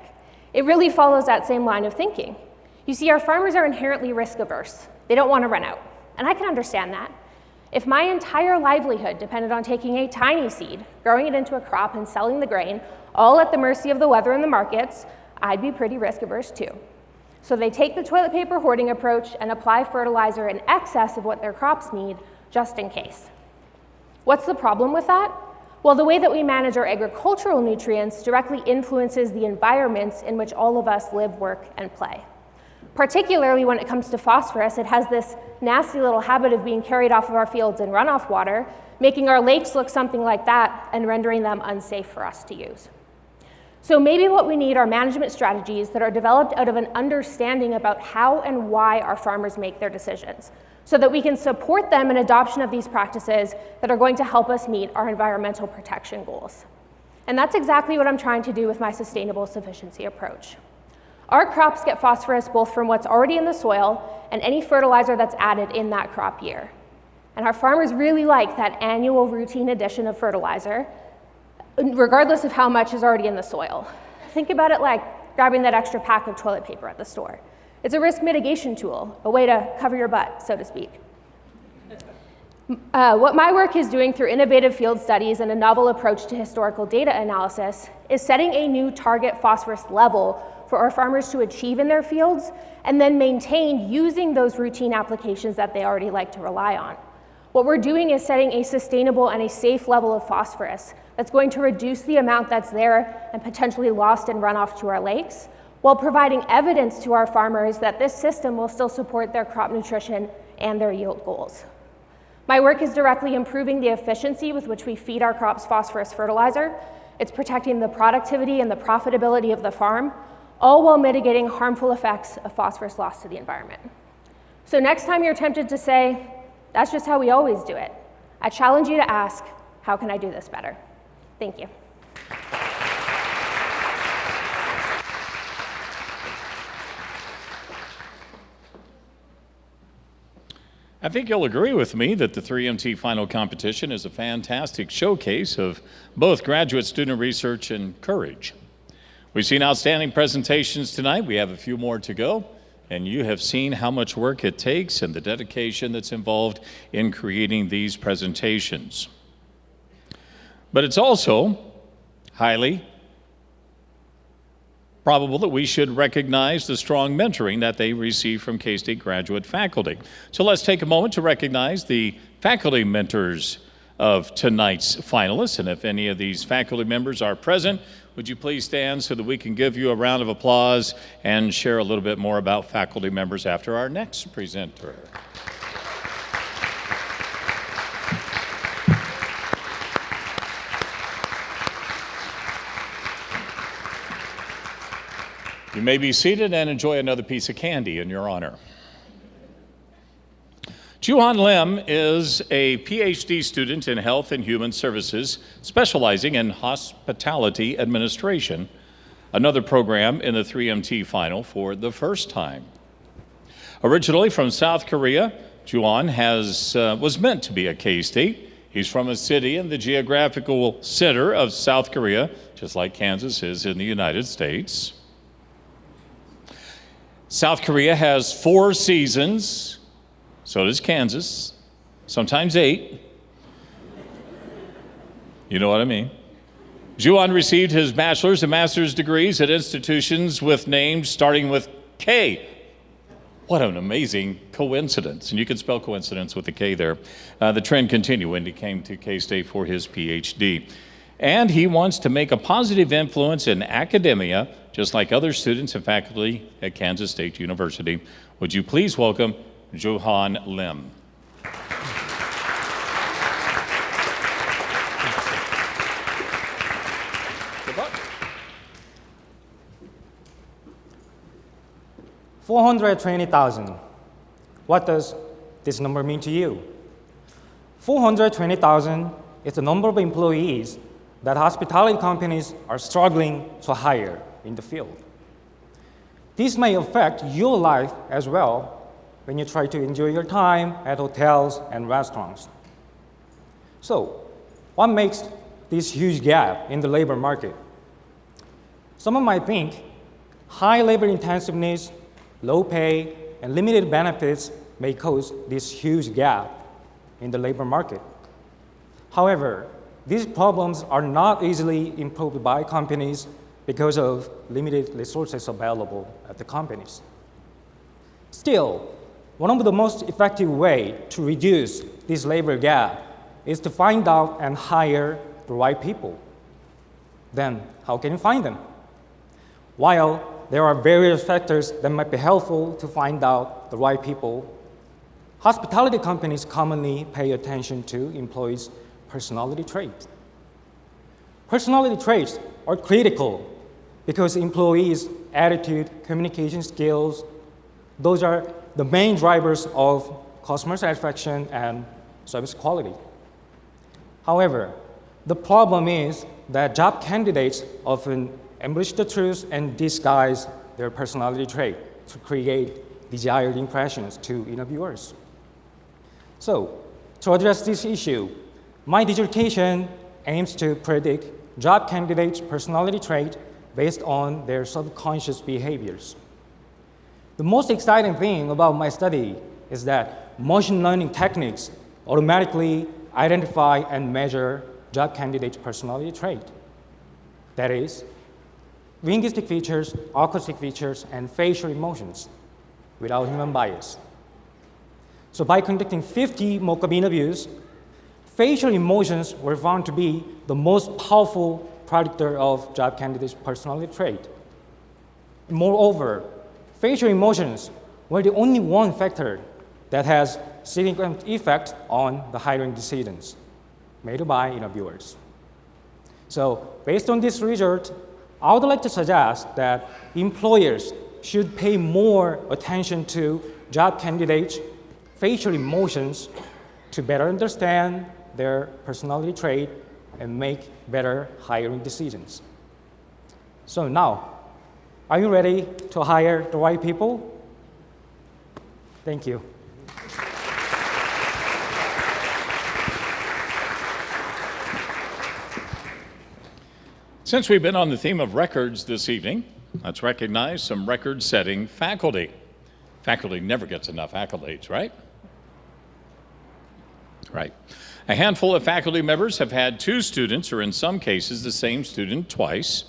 It really follows that same line of thinking. You see, our farmers are inherently risk averse. They don't want to run out, and I can understand that. If my entire livelihood depended on taking a tiny seed, growing it into a crop, and selling the grain, all at the mercy of the weather and the markets, I'd be pretty risk averse too. So they take the toilet paper hoarding approach and apply fertilizer in excess of what their crops need, just in case. What's the problem with that? Well, the way that we manage our agricultural nutrients directly influences the environments in which all of us live, work, and play. Particularly when it comes to phosphorus, it has this nasty little habit of being carried off of our fields in runoff water, making our lakes look something like that and rendering them unsafe for us to use. So maybe what we need are management strategies that are developed out of an understanding about how and why our farmers make their decisions, so that we can support them in adoption of these practices that are going to help us meet our environmental protection goals. And that's exactly what I'm trying to do with my sustainable sufficiency approach. Our crops get phosphorus both from what's already in the soil and any fertilizer that's added in that crop year. And our farmers really like that annual routine addition of fertilizer, regardless of how much is already in the soil. Think about it like grabbing that extra pack of toilet paper at the store. It's a risk mitigation tool, a way to cover your butt, so to speak. What my work is doing through innovative field studies and a novel approach to historical data analysis is setting a new target phosphorus level for our farmers to achieve in their fields and then maintain using those routine applications that they already like to rely on. What we're doing is setting a sustainable and a safe level of phosphorus that's going to reduce the amount that's there and potentially lost in runoff to our lakes, while providing evidence to our farmers that this system will still support their crop nutrition and their yield goals. My work is directly improving the efficiency with which we feed our crops phosphorus fertilizer. It's protecting the productivity and the profitability of the farm, all while mitigating harmful effects of phosphorus loss to the environment. So next time you're tempted to say, that's just how we always do it, I challenge you to ask, how can I do this better? Thank you. I think you'll agree with me that the 3MT Final Competition is a fantastic showcase of both graduate student research and courage. We've seen outstanding presentations tonight. We have a few more to go, and you have seen how much work it takes and the dedication that's involved in creating these presentations. But it's also highly probable that we should recognize the strong mentoring that they receive from K-State graduate faculty. So let's take a moment to recognize the faculty mentors of tonight's finalists. And if any of these faculty members are present, would you please stand so that we can give you a round of applause and share a little bit more about faculty members after our next presenter. You may be seated and enjoy another piece of candy in your honor. Juhan Lim is a PhD student in Health and Human Services, specializing in Hospitality Administration, another program in the 3MT Final for the first time. Originally from South Korea, Juhan was meant to be a K-State. He's from a city in the geographical center of South Korea, just like Kansas is in the United States. South Korea has 4 seasons. So does Kansas, sometimes 8. You know what I mean. Juhan received his bachelor's and master's degrees at institutions with names starting with K. What an amazing coincidence. And you can spell coincidence with a K there. The trend continued when he came to K-State for his PhD. And he wants to make a positive influence in academia, just like other students and faculty at Kansas State University. Would you please welcome Juhan Lim. Good luck. 420,000. What does this number mean to you? 420,000 is the number of employees that hospitality companies are struggling to hire in the field. This may affect your life as well when you try to enjoy your time at hotels and restaurants. So, what makes this huge gap in the labor market? Someone might think high labor intensiveness, low pay, and limited benefits may cause this huge gap in the labor market. However, these problems are not easily improved by companies because of limited resources available at the companies. Still, one of the most effective ways to reduce this labor gap is to find out and hire the right people. Then, how can you find them? While there are various factors that might be helpful to find out the right people, hospitality companies commonly pay attention to employees' personality traits. Personality traits are critical because employees' attitude, communication skills, those are the main drivers of customer satisfaction and service quality. However, the problem is that job candidates often embellish the truth and disguise their personality trait to create desired impressions to interviewers. So, to address this issue, my dissertation aims to predict job candidates' personality trait based on their subconscious behaviors. The most exciting thing about my study is that machine learning techniques automatically identify and measure job candidates' personality trait. That is, linguistic features, acoustic features, and facial emotions without human bias. So by conducting 50 mock-up interviews, facial emotions were found to be the most powerful predictor of job candidates' personality trait. Moreover, facial emotions were the only one factor that has significant effect on the hiring decisions made by interviewers. So based on this result, I would like to suggest that employers should pay more attention to job candidates' facial emotions to better understand their personality trait and make better hiring decisions. So now, are you ready to hire the right people? Thank you. Since we've been on the theme of records this evening, let's recognize some record-setting faculty. Faculty never gets enough accolades, right? Right. A handful of faculty members have had two students, or in some cases the same student twice,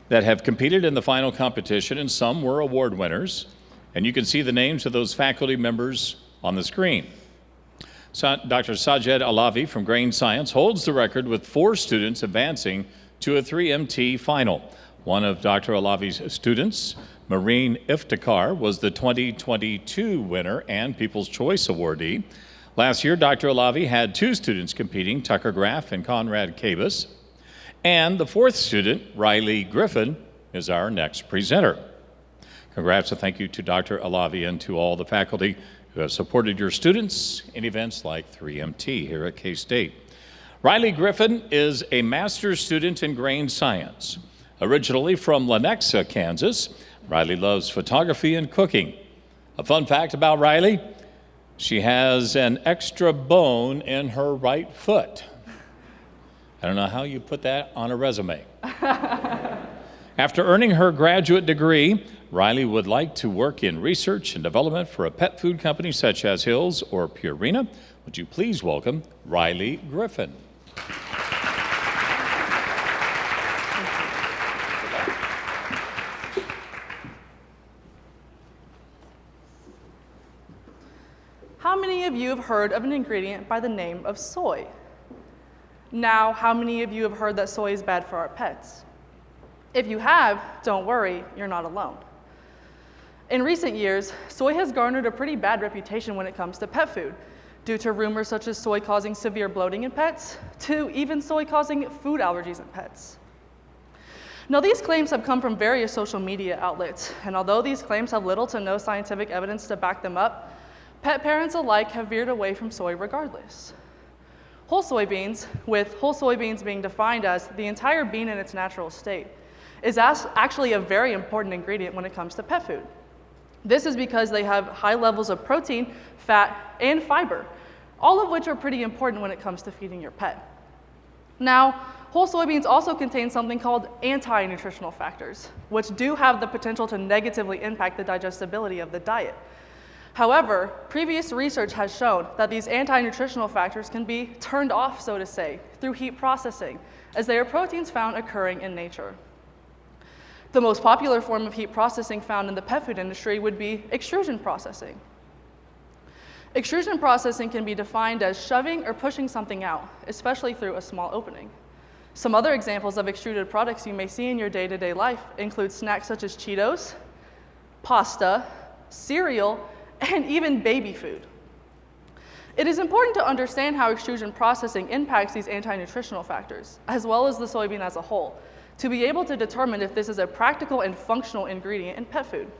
that have competed in the final competition, and some were award winners. And you can see the names of those faculty members on the screen. Dr. Sajed Alavi from Grain Science holds the record with 4 students advancing to a 3MT final. One of Dr. Alavi's students, Marine Iftikhar, was the 2022 winner and People's Choice awardee. Last year, Dr. Alavi had 2 students competing, Tucker Graff and Conrad Cabus. And the 4th student, Riley Griffin, is our next presenter. Congrats and thank you to Dr. Alavi and to all the faculty who have supported your students in events like 3MT here at K-State. Riley Griffin is a master's student in grain science. Originally from Lenexa, Kansas, Riley loves photography and cooking. A fun fact about Riley, she has an extra bone in her right foot. I don't know how you put that on a resume. After earning her graduate degree, Riley would like to work in research and development for a pet food company such as Hills or Purina. Would you please welcome Riley Griffin? How many of you have heard of an ingredient by the name of soy? Now, how many of you have heard that soy is bad for our pets? If you have, don't worry, you're not alone. In recent years, soy has garnered a pretty bad reputation when it comes to pet food, due to rumors such as soy causing severe bloating in pets, to even soy causing food allergies in pets. Now, these claims have come from various social media outlets, and although these claims have little to no scientific evidence to back them up, pet parents alike have veered away from soy regardless. Whole soybeans, with whole soybeans being defined as the entire bean in its natural state, is actually a very important ingredient when it comes to pet food. This is because they have high levels of protein, fat, and fiber, all of which are pretty important when it comes to feeding your pet. Now, whole soybeans also contain something called anti-nutritional factors, which do have the potential to negatively impact the digestibility of the diet. However, previous research has shown that these anti-nutritional factors can be turned off, so to say, through heat processing, as they are proteins found occurring in nature. The most popular form of heat processing found in the pet food industry would be extrusion processing. Extrusion processing can be defined as shoving or pushing something out, especially through a small opening. Some other examples of extruded products you may see in your day-to-day life include snacks such as Cheetos, pasta, cereal, and even baby food. It is important to understand how extrusion processing impacts these anti-nutritional factors, as well as the soybean as a whole, to be able to determine if this is a practical and functional ingredient in pet food.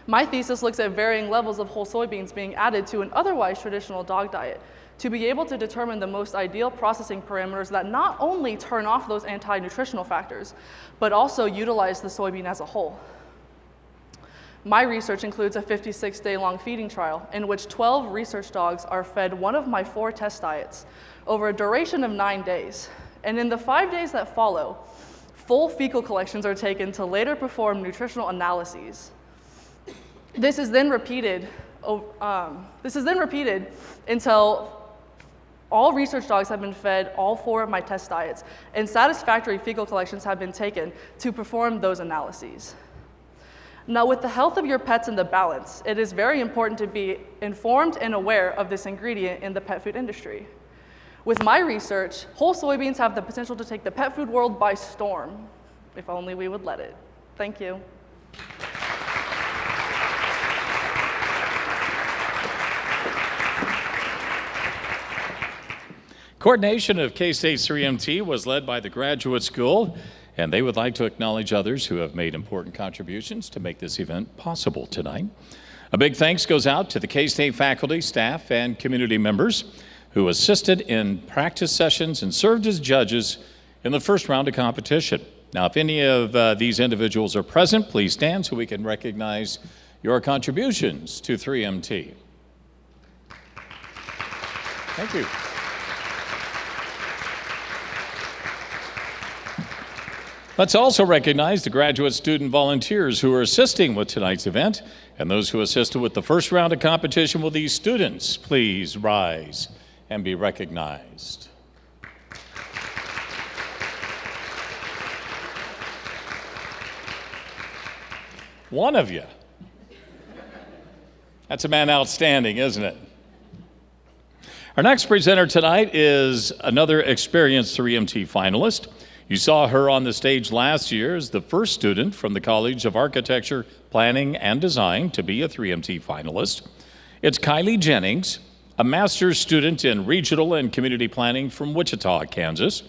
My thesis looks at varying levels of whole soybeans being added to an otherwise traditional dog diet to be able to determine the most ideal processing parameters that not only turn off those anti-nutritional factors, but also utilize the soybean as a whole. My research includes a 56-day-long feeding trial in which 12 research dogs are fed one of my 4 test diets over a duration of 9 days. And in the 5 days that follow, full fecal collections are taken to later perform nutritional analyses. This is then repeated until all research dogs have been fed all 4 of my test diets, and satisfactory fecal collections have been taken to perform those analyses. Now, with the health of your pets in the balance, it is very important to be informed and aware of this ingredient in the pet food industry. With my research, whole soybeans have the potential to take the pet food world by storm, if only we would let it. Thank you. Coordination of K-State's 3MT was led by the graduate school, and they would like to acknowledge others who have made important contributions to make this event possible tonight. A big thanks goes out to the K-State faculty, staff, and community members who assisted in practice sessions and served as judges in the first round of competition. Now, if any of these individuals are present, please stand so we can recognize your contributions to 3MT. Thank you. Let's also recognize the graduate student volunteers who are assisting with tonight's event and those who assisted with the first round of competition. Will these students please rise and be recognized? One of you. That's a man outstanding, isn't it? Our next presenter tonight is another experienced 3MT finalist. You saw her on the stage last year as the first student from the College of Architecture, Planning, and Design to be a 3MT finalist. It's Kylie Jennings, a master's student in regional and community planning from Wichita, Kansas.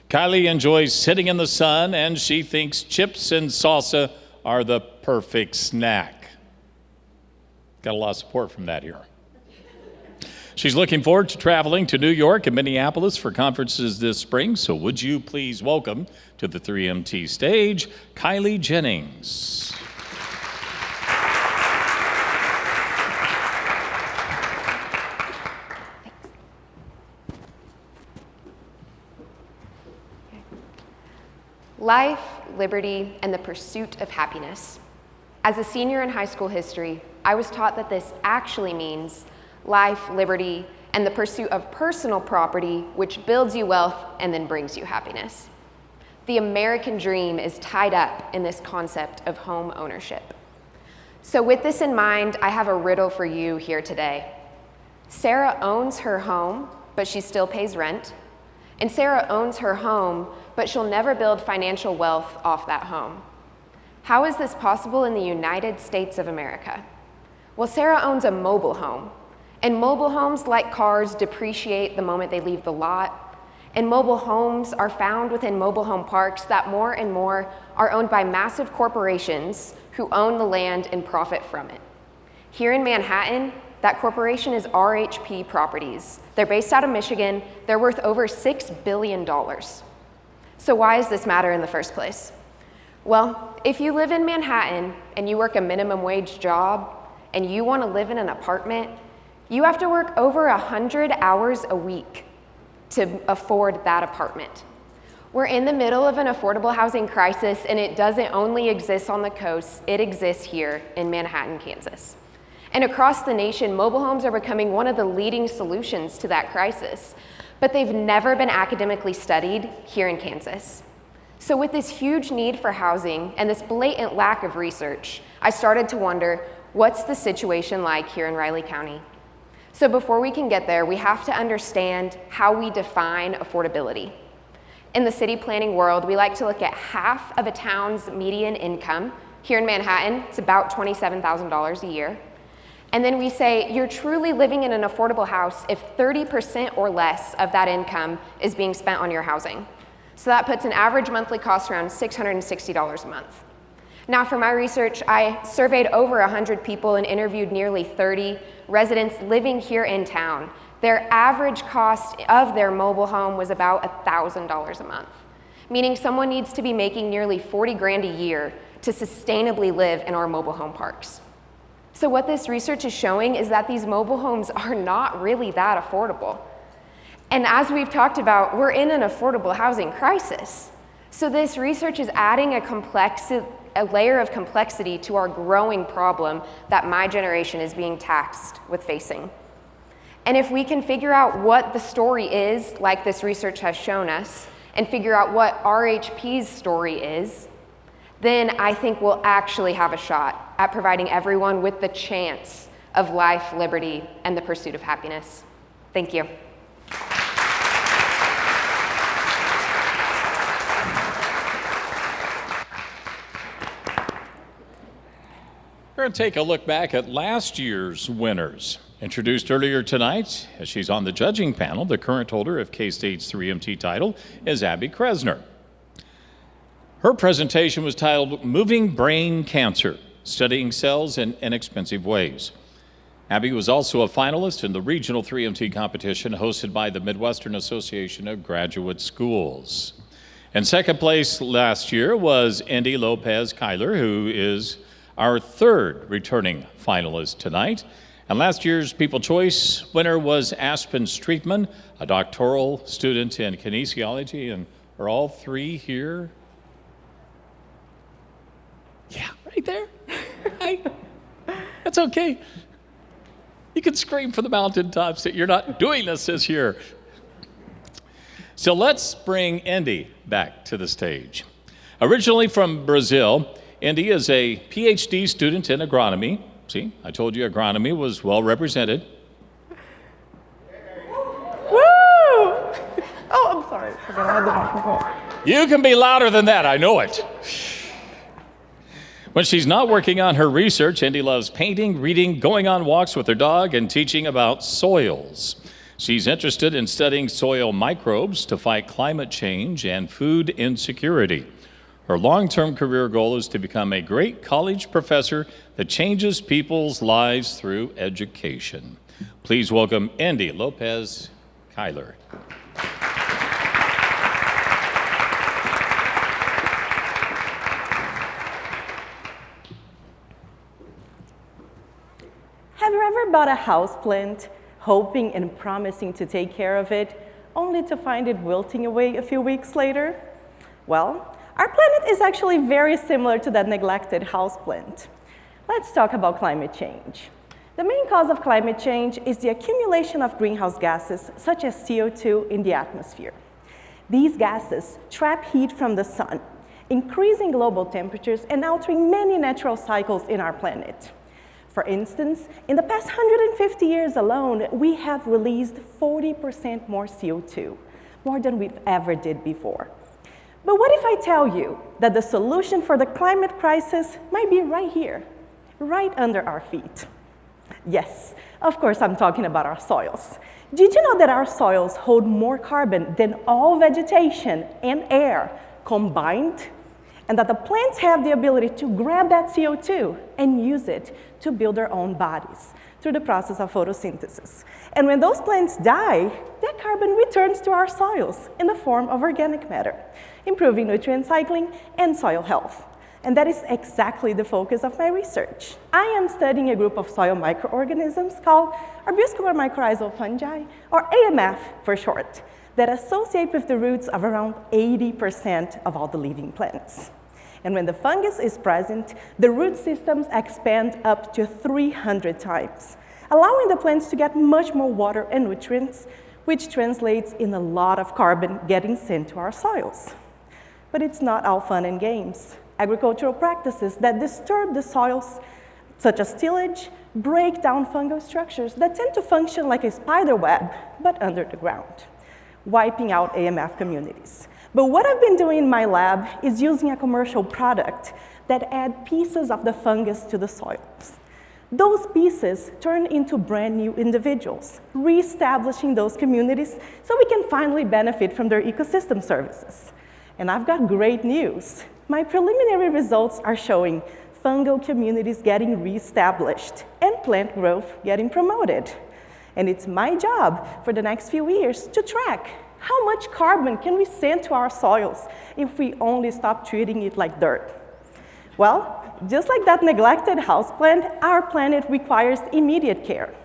Kylie enjoys sitting in the sun, and she thinks chips and salsa are the perfect snack. Got a lot of support from that here. She's looking forward to traveling to New York and Minneapolis for conferences this spring, so would you please welcome to the 3MT stage, Kylie Jennings. Life, liberty, and the pursuit of happiness. As a senior in high school history, I was taught that this actually means life, liberty, and the pursuit of personal property, which builds you wealth and then brings you happiness. The American dream is tied up in this concept of home ownership. So with this in mind, I have a riddle for you here today. Sarah owns her home, but she still pays rent. And Sarah owns her home, but she'll never build financial wealth off that home. How is this possible in the United States of America? Well, Sarah owns a mobile home. And mobile homes, like cars, depreciate the moment they leave the lot. And mobile homes are found within mobile home parks that more and more are owned by massive corporations who own the land and profit from it. Here in Manhattan, that corporation is RHP Properties. They're based out of Michigan. They're worth over $6 billion. So why does this matter in the first place? Well, if you live in Manhattan and you work a minimum wage job and you want to live in an apartment, you have to work over 100 hours a week to afford that apartment. We're in the middle of an affordable housing crisis, and it doesn't only exist on the coast, it exists here in Manhattan, Kansas. And across the nation, mobile homes are becoming one of the leading solutions to that crisis, but they've never been academically studied here in Kansas. So with this huge need for housing and this blatant lack of research, I started to wonder, what's the situation like here in Riley County? So before we can get there, we have to understand how we define affordability. In the city planning world, we like to look at half of a town's median income. Here in Manhattan, it's about $27,000 a year. And then we say, you're truly living in an affordable house if 30% or less of that income is being spent on your housing. So that puts an average monthly cost around $660 a month. Now for my research, I surveyed over 100 people and interviewed nearly 30 residents living here in town. Their average cost of their mobile home was about $1,000 a month, meaning someone needs to be making nearly 40 grand a year to sustainably live in our mobile home parks. So what this research is showing is that these mobile homes are not really that affordable. And as we've talked about, we're in an affordable housing crisis. So this research is adding a layer of complexity to our growing problem that my generation is being taxed with facing. And if we can figure out what the story is, like this research has shown us, and figure out what RHP's story is, then I think we'll actually have a shot at providing everyone with the chance of life, liberty, and the pursuit of happiness. Thank you. We're going to take a look back at last year's winners. Introduced earlier tonight, as she's on the judging panel, the current holder of K-State's 3MT title is Abby Kresner. Her presentation was titled Moving Brain Cancer, Studying Cells in Inexpensive Ways. Abby was also a finalist in the regional 3MT competition hosted by the Midwestern Association of Graduate Schools. In second place last year was Indy Lopez-Kyler, who is our third returning finalist tonight. And last year's People Choice winner was Aspen Streetman, a doctoral student in kinesiology. And are all three here? Yeah, right there. Hi. That's okay. You can scream from the mountaintops that you're not doing this year. So let's bring Indy back to the stage. Originally from Brazil, Indy is a PhD student in agronomy. See, I told you agronomy was well represented. Woo! Oh, I'm sorry. I forgot I had the microphone. You can be louder than that, I know it. When she's not working on her research, Indy loves painting, reading, going on walks with her dog, and teaching about soils. She's interested in studying soil microbes to fight climate change and food insecurity. Her long-term career goal is to become a great college professor that changes people's lives through education. Please welcome Indy Lopez-Kyler. Have you ever bought a houseplant, hoping and promising to take care of it, only to find it wilting away a few weeks later? Well, our planet is actually very similar to that neglected houseplant. Let's talk about climate change. The main cause of climate change is the accumulation of greenhouse gases, such as CO2, in the atmosphere. These gases trap heat from the sun, increasing global temperatures and altering many natural cycles in our planet. For instance, in the past 150 years alone, we have released 40% more CO2, more than we've ever did before. But what if I tell you that the solution for the climate crisis might be right here, right under our feet? Yes, of course I'm talking about our soils. Did you know that our soils hold more carbon than all vegetation and air combined? And that the plants have the ability to grab that CO2 and use it to build their own bodies through the process of photosynthesis. And when those plants die, that carbon returns to our soils in the form of organic matter, improving nutrient cycling and soil health. And that is exactly the focus of my research. I am studying a group of soil microorganisms called arbuscular mycorrhizal fungi, or AMF for short, that associate with the roots of around 80% of all the living plants. And when the fungus is present, the root systems expand up to 300 times, allowing the plants to get much more water and nutrients, which translates in a lot of carbon getting sent to our soils. But it's not all fun and games. Agricultural practices that disturb the soils, such as tillage, break down fungal structures that tend to function like a spider web, but under the ground, wiping out AMF communities. But what I've been doing in my lab is using a commercial product that add pieces of the fungus to the soils. Those pieces turn into brand new individuals, reestablishing those communities so we can finally benefit from their ecosystem services. And I've got great news. My preliminary results are showing fungal communities getting reestablished and plant growth getting promoted. And it's my job for the next few years to track how much carbon can we send to our soils if we only stop treating it like dirt. Well, just like that neglected houseplant, our planet requires immediate care.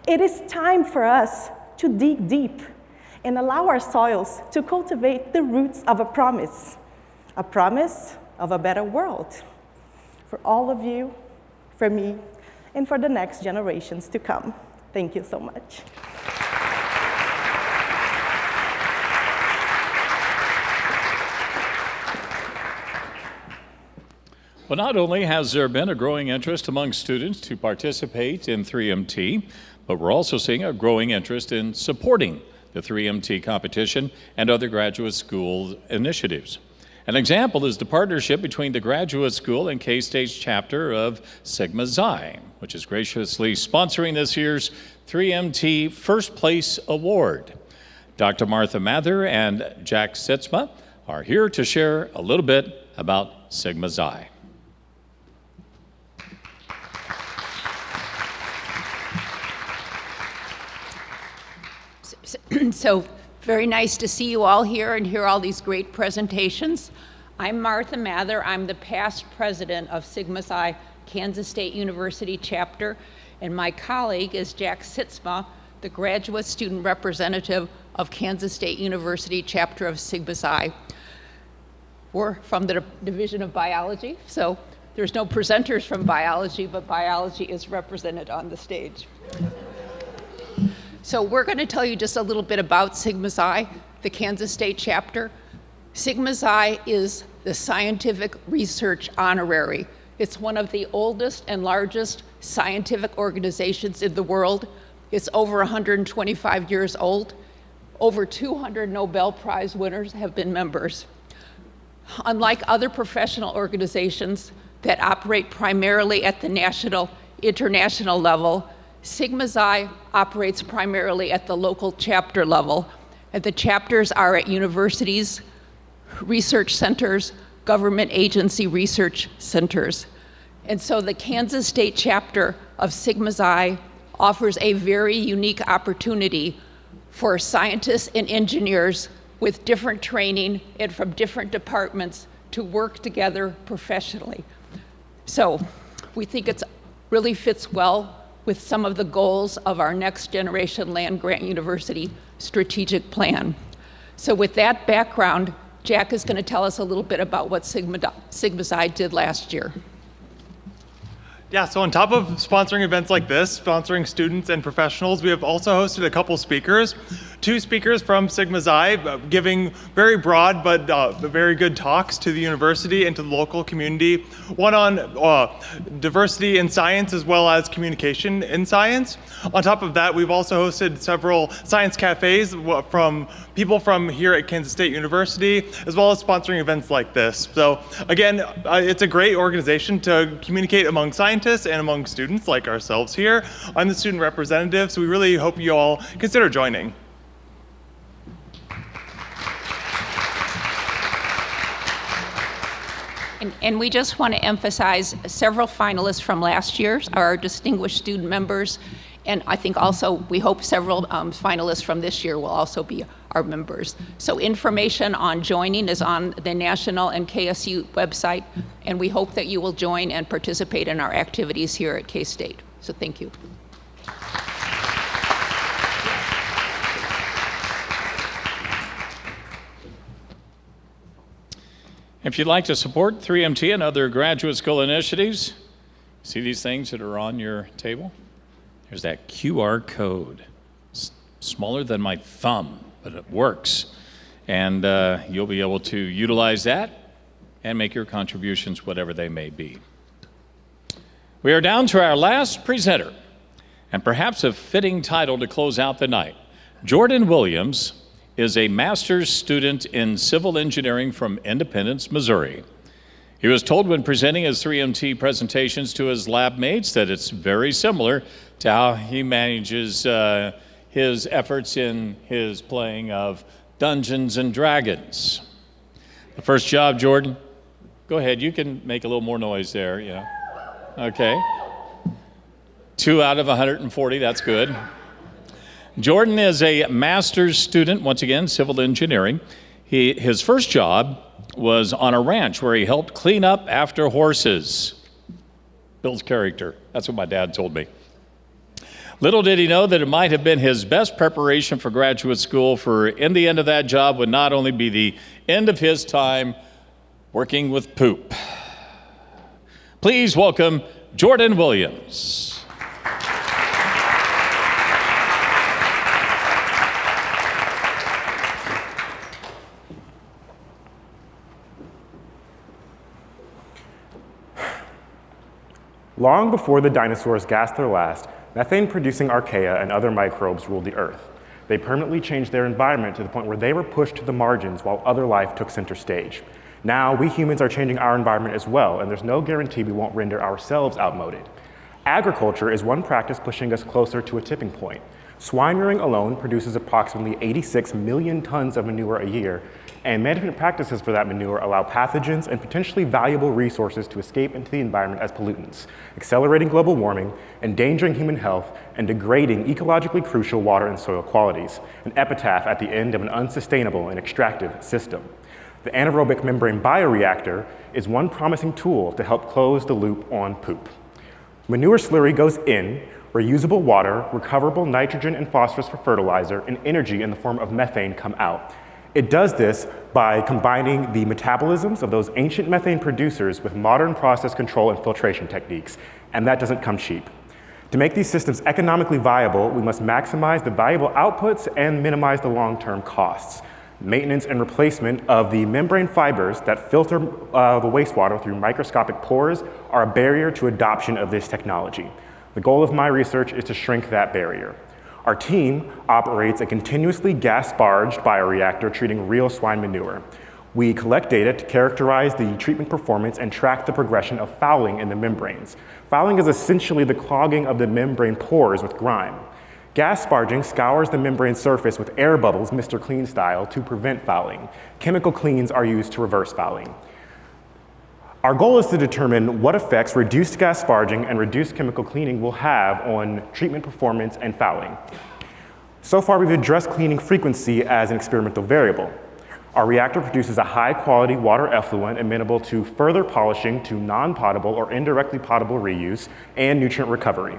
It is time for us to dig deep and allow our soils to cultivate the roots of a promise of a better world for all of you, for me, and for the next generations to come. Thank you so much. Well, not only has there been a growing interest among students to participate in 3MT, but we're also seeing a growing interest in supporting the 3MT competition and other graduate school initiatives. An example is the partnership between the graduate school and K-State's chapter of Sigma Xi, which is graciously sponsoring this year's 3MT First Place Award. Dr. Martha Mather and Jack Sitzma are here to share a little bit about Sigma Xi. So very nice to see you all here and hear all these great presentations. I'm Martha Mather. I'm the past president of Sigma Xi Kansas State University chapter, and my colleague is Jack Sitzma, the graduate student representative of Kansas State University chapter of Sigma Xi. We're from the Division of Biology, so there's no presenters from biology, but biology is represented on the stage. So we're going to tell you just a little bit about Sigma Xi, the Kansas State chapter. Sigma Xi is the scientific research honorary. It's one of the oldest and largest scientific organizations in the world. It's over 125 years old. Over 200 Nobel Prize winners have been members. Unlike other professional organizations that operate primarily at the national, international level, Sigma Xi operates primarily at the local chapter level, and the chapters are at universities, research centers, government agency research centers. And so the Kansas State chapter of Sigma Xi offers a very unique opportunity for scientists and engineers with different training and from different departments to work together professionally. So we think it really fits well with some of the goals of our Next Generation Land Grant University strategic plan. So with that background, Jack is going to tell us a little bit about what Sigma Xi did last year. Yeah, so on top of sponsoring events like this, sponsoring students and professionals, we have also hosted a couple speakers. Two speakers from Sigma Xi giving very broad but very good talks to the university and to the local community. One on diversity in science as well as communication in science. On top of that, we've also hosted several science cafes from people from here at Kansas State University, as well as sponsoring events like this. So again, it's a great organization to communicate among scientists and among students like ourselves here. I'm the student representative, so we really hope you all consider joining. And we just want to emphasize several finalists from last year are our distinguished student members. And I think also, we hope several finalists from this year will also be our members. So information on joining is on the National and KSU website. And we hope that you will join and participate in our activities here at K-State. So thank you. If you'd like to support 3MT and other graduate school initiatives, see these things that are on your table? There's that QR code. It's smaller than my thumb, but it works. And you'll be able to utilize that and make your contributions, whatever they may be. We are down to our last presenter, and perhaps a fitting title to close out the night. Jordan Williams is a master's student in civil engineering from Independence, Missouri. He was told when presenting his 3MT presentations to his lab mates that it's very similar to how he manages his efforts in his playing of Dungeons and Dragons. The first job, Jordan? Go ahead, you can make a little more noise there, yeah. Okay. 2 out of 140, that's good. Jordan is a master's student, once again, civil engineering. His first job was on a ranch where he helped clean up after horses. Builds character. That's what my dad told me. Little did he know that it might have been his best preparation for graduate school, for in the end of that job would not only be the end of his time working with poop. Please welcome Jordan Williams. Long before the dinosaurs gasped their last, methane-producing archaea and other microbes ruled the Earth. They permanently changed their environment to the point where they were pushed to the margins while other life took center stage. Now, we humans are changing our environment as well, and there's no guarantee we won't render ourselves outmoded. Agriculture is one practice pushing us closer to a tipping point. Swine rearing alone produces approximately 86 million tons of manure a year, and management practices for that manure allow pathogens and potentially valuable resources to escape into the environment as pollutants, accelerating global warming, endangering human health, and degrading ecologically crucial water and soil qualities, an epitaph at the end of an unsustainable and extractive system. The anaerobic membrane bioreactor is one promising tool to help close the loop on poop. Manure slurry goes in, where usable water, recoverable nitrogen and phosphorus for fertilizer, and energy in the form of methane come out. It does this by combining the metabolisms of those ancient methane producers with modern process control and filtration techniques, and that doesn't come cheap. To make these systems economically viable, we must maximize the valuable outputs and minimize the long-term costs. Maintenance and replacement of the membrane fibers that filter the wastewater through microscopic pores are a barrier to adoption of this technology. The goal of my research is to shrink that barrier. Our team operates a continuously gas-barged bioreactor treating real swine manure. We collect data to characterize the treatment performance and track the progression of fouling in the membranes. Fouling is essentially the clogging of the membrane pores with grime. Gas sparging scours the membrane surface with air bubbles, Mr. Clean style, to prevent fouling. Chemical cleans are used to reverse fouling. Our goal is to determine what effects reduced gas sparging and reduced chemical cleaning will have on treatment performance and fouling. So far, we've addressed cleaning frequency as an experimental variable. Our reactor produces a high-quality water effluent amenable to further polishing to non-potable or indirectly potable reuse and nutrient recovery.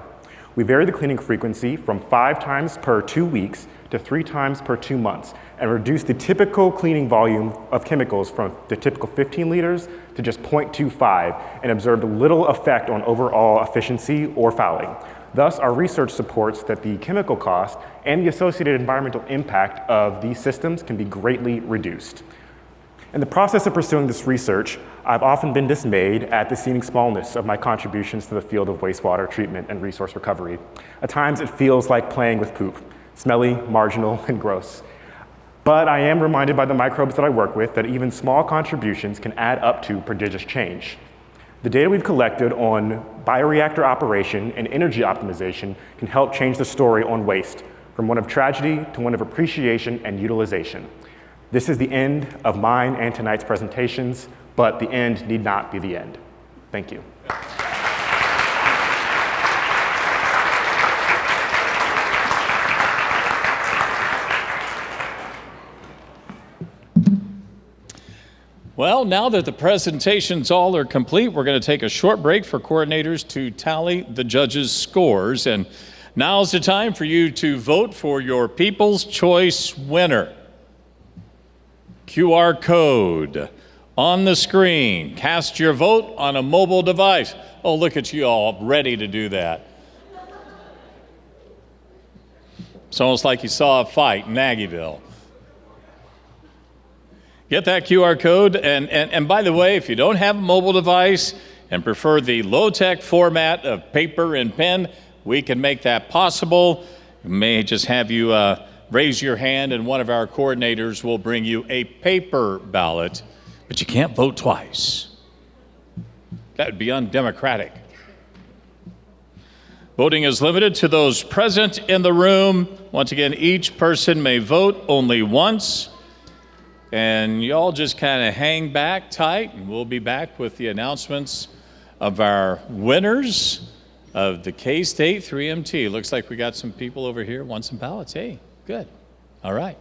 We vary the cleaning frequency from 5 times per 2 weeks to 3 times per 2 months, and reduce the typical cleaning volume of chemicals from the typical 15 liters to just 0.25, and observed little effect on overall efficiency or fouling. Thus, our research supports that the chemical cost and the associated environmental impact of these systems can be greatly reduced. In the process of pursuing this research, I've often been dismayed at the seeming smallness of my contributions to the field of wastewater treatment and resource recovery. At times, it feels like playing with poop, smelly, marginal, and gross. But I am reminded by the microbes that I work with that even small contributions can add up to prodigious change. The data we've collected on bioreactor operation and energy optimization can help change the story on waste, from one of tragedy to one of appreciation and utilization. This is the end of mine and tonight's presentations, but the end need not be the end. Thank you. Well, now that the presentations all are complete, we're going to take a short break for coordinators to tally the judges' scores. And now's the time for you to vote for your People's Choice winner. QR code on the screen. Cast your vote on a mobile device. Oh, look at you all ready to do that. It's almost like you saw a fight in Aggieville. Get that QR code, and by the way, if you don't have a mobile device and prefer the low-tech format of paper and pen, we can make that possible. We may just have you raise your hand, and one of our coordinators will bring you a paper ballot, but you can't vote twice. That would be undemocratic. Voting is limited to those present in the room. Once again, each person may vote only once. And y'all just kind of hang back tight, and we'll be back with the announcements of our winners of the K-State 3MT. Looks like we got some people over here want some ballots. Hey, good. All right.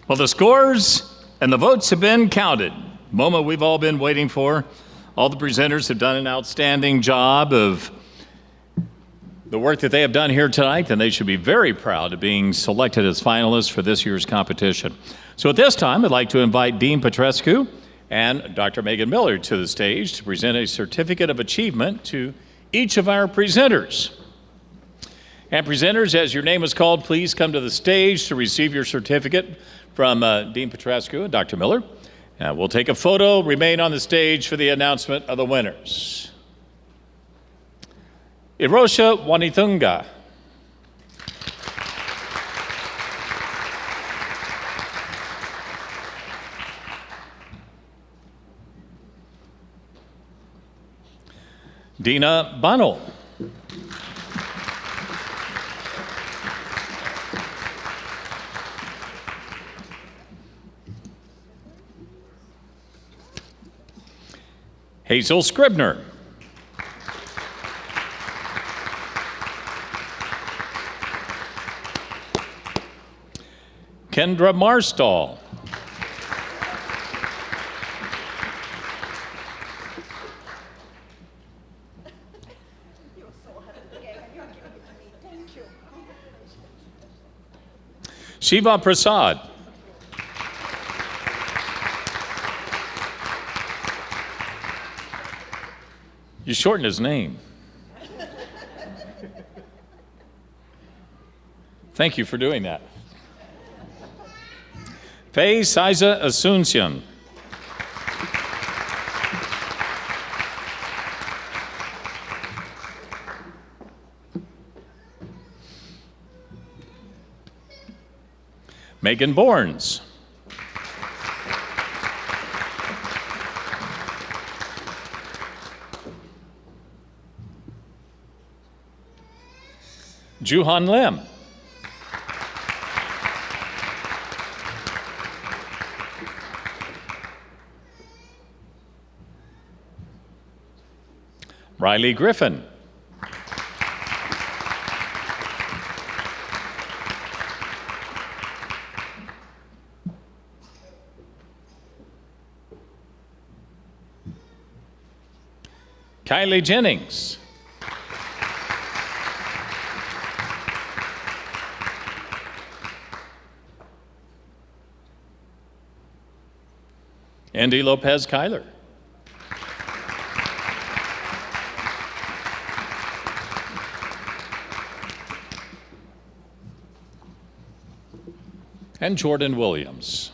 Well, the scores and the votes have been counted. Moment we've all been waiting for. All the presenters have done an outstanding job of the work that they have done here tonight, and they should be very proud of being selected as finalists for this year's competition. So at this time, I'd like to invite Dean Petrescu and Dr. Megan Miller to the stage to present a certificate of achievement to each of our presenters. And presenters, as your name is called, please come to the stage to receive your certificate from Dean Petrescu and Dr. Miller. We'll take a photo, remain on the stage for the announcement of the winners. Irosha Wanitunga. Dina Bano. Hazel Scribner. Kendra Marstall. Shiva Prasad. You shortened his name. Thank you for doing that. Faye Saiza Asuncion. Megan Borns. Juhan Lim. Riley Griffin. Kylie Jennings. Andy Lopez Kyler. And Jordan Williams.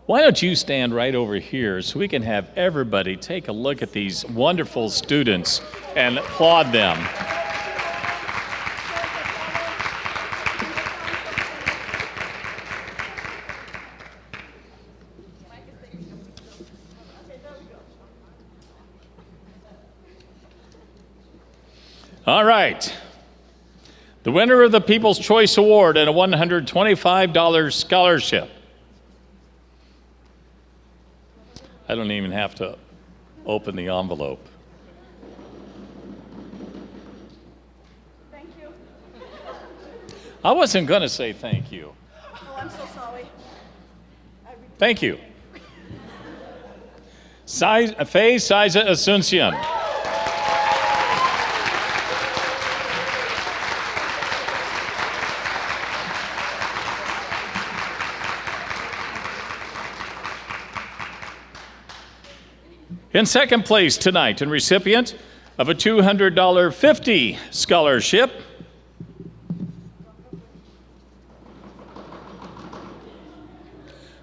Why don't you stand right over here so we can have everybody take a look at these wonderful students and applaud them. All right. The winner of the People's Choice Award and a $125 scholarship. I don't even have to open the envelope. Thank you. I wasn't going to say thank you. Oh, I'm so sorry. Thank you. Faye Saiza Asuncion. In second place tonight, and recipient of a $200 50 scholarship,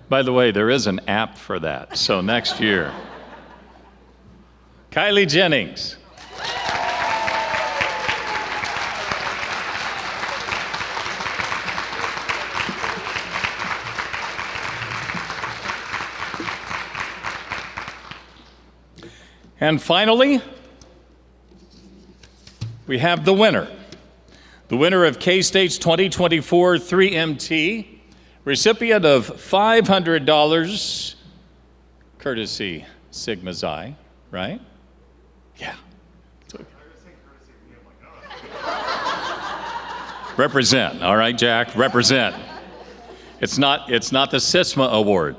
by the way, there is an app for that, so next year. Kylie Jennings. And finally, we have the winner. The winner of K-State's 2024 3MT, recipient of $500, courtesy Sigma Xi, right? Yeah. Represent, all right, Jack, represent. It's not the SISMA Award,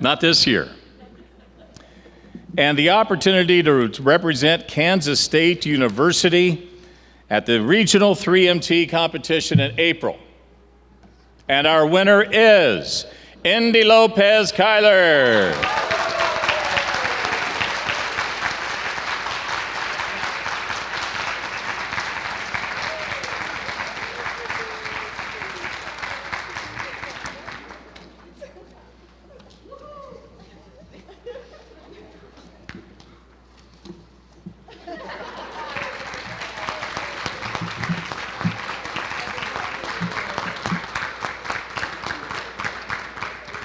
not this year. And the opportunity to represent Kansas State University at the Regional 3MT competition in April. And our winner is Indy Lopez Kyler.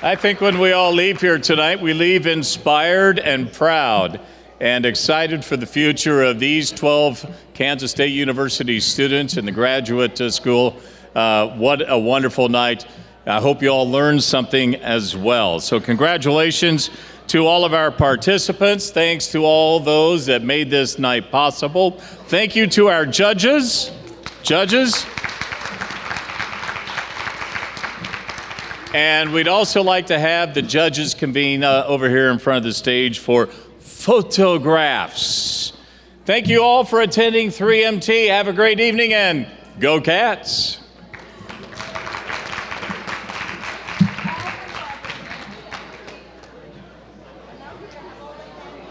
I think when we all leave here tonight, we leave inspired and proud and excited for the future of these 12 Kansas State University students in the graduate school. What a wonderful night. I hope you all learned something as well. So congratulations to all of our participants. Thanks to all those that made this night possible. Thank you to our judges. And we'd also like to have the judges convene over here in front of the stage for photographs. Thank you all for attending 3MT. Have a great evening and go Cats.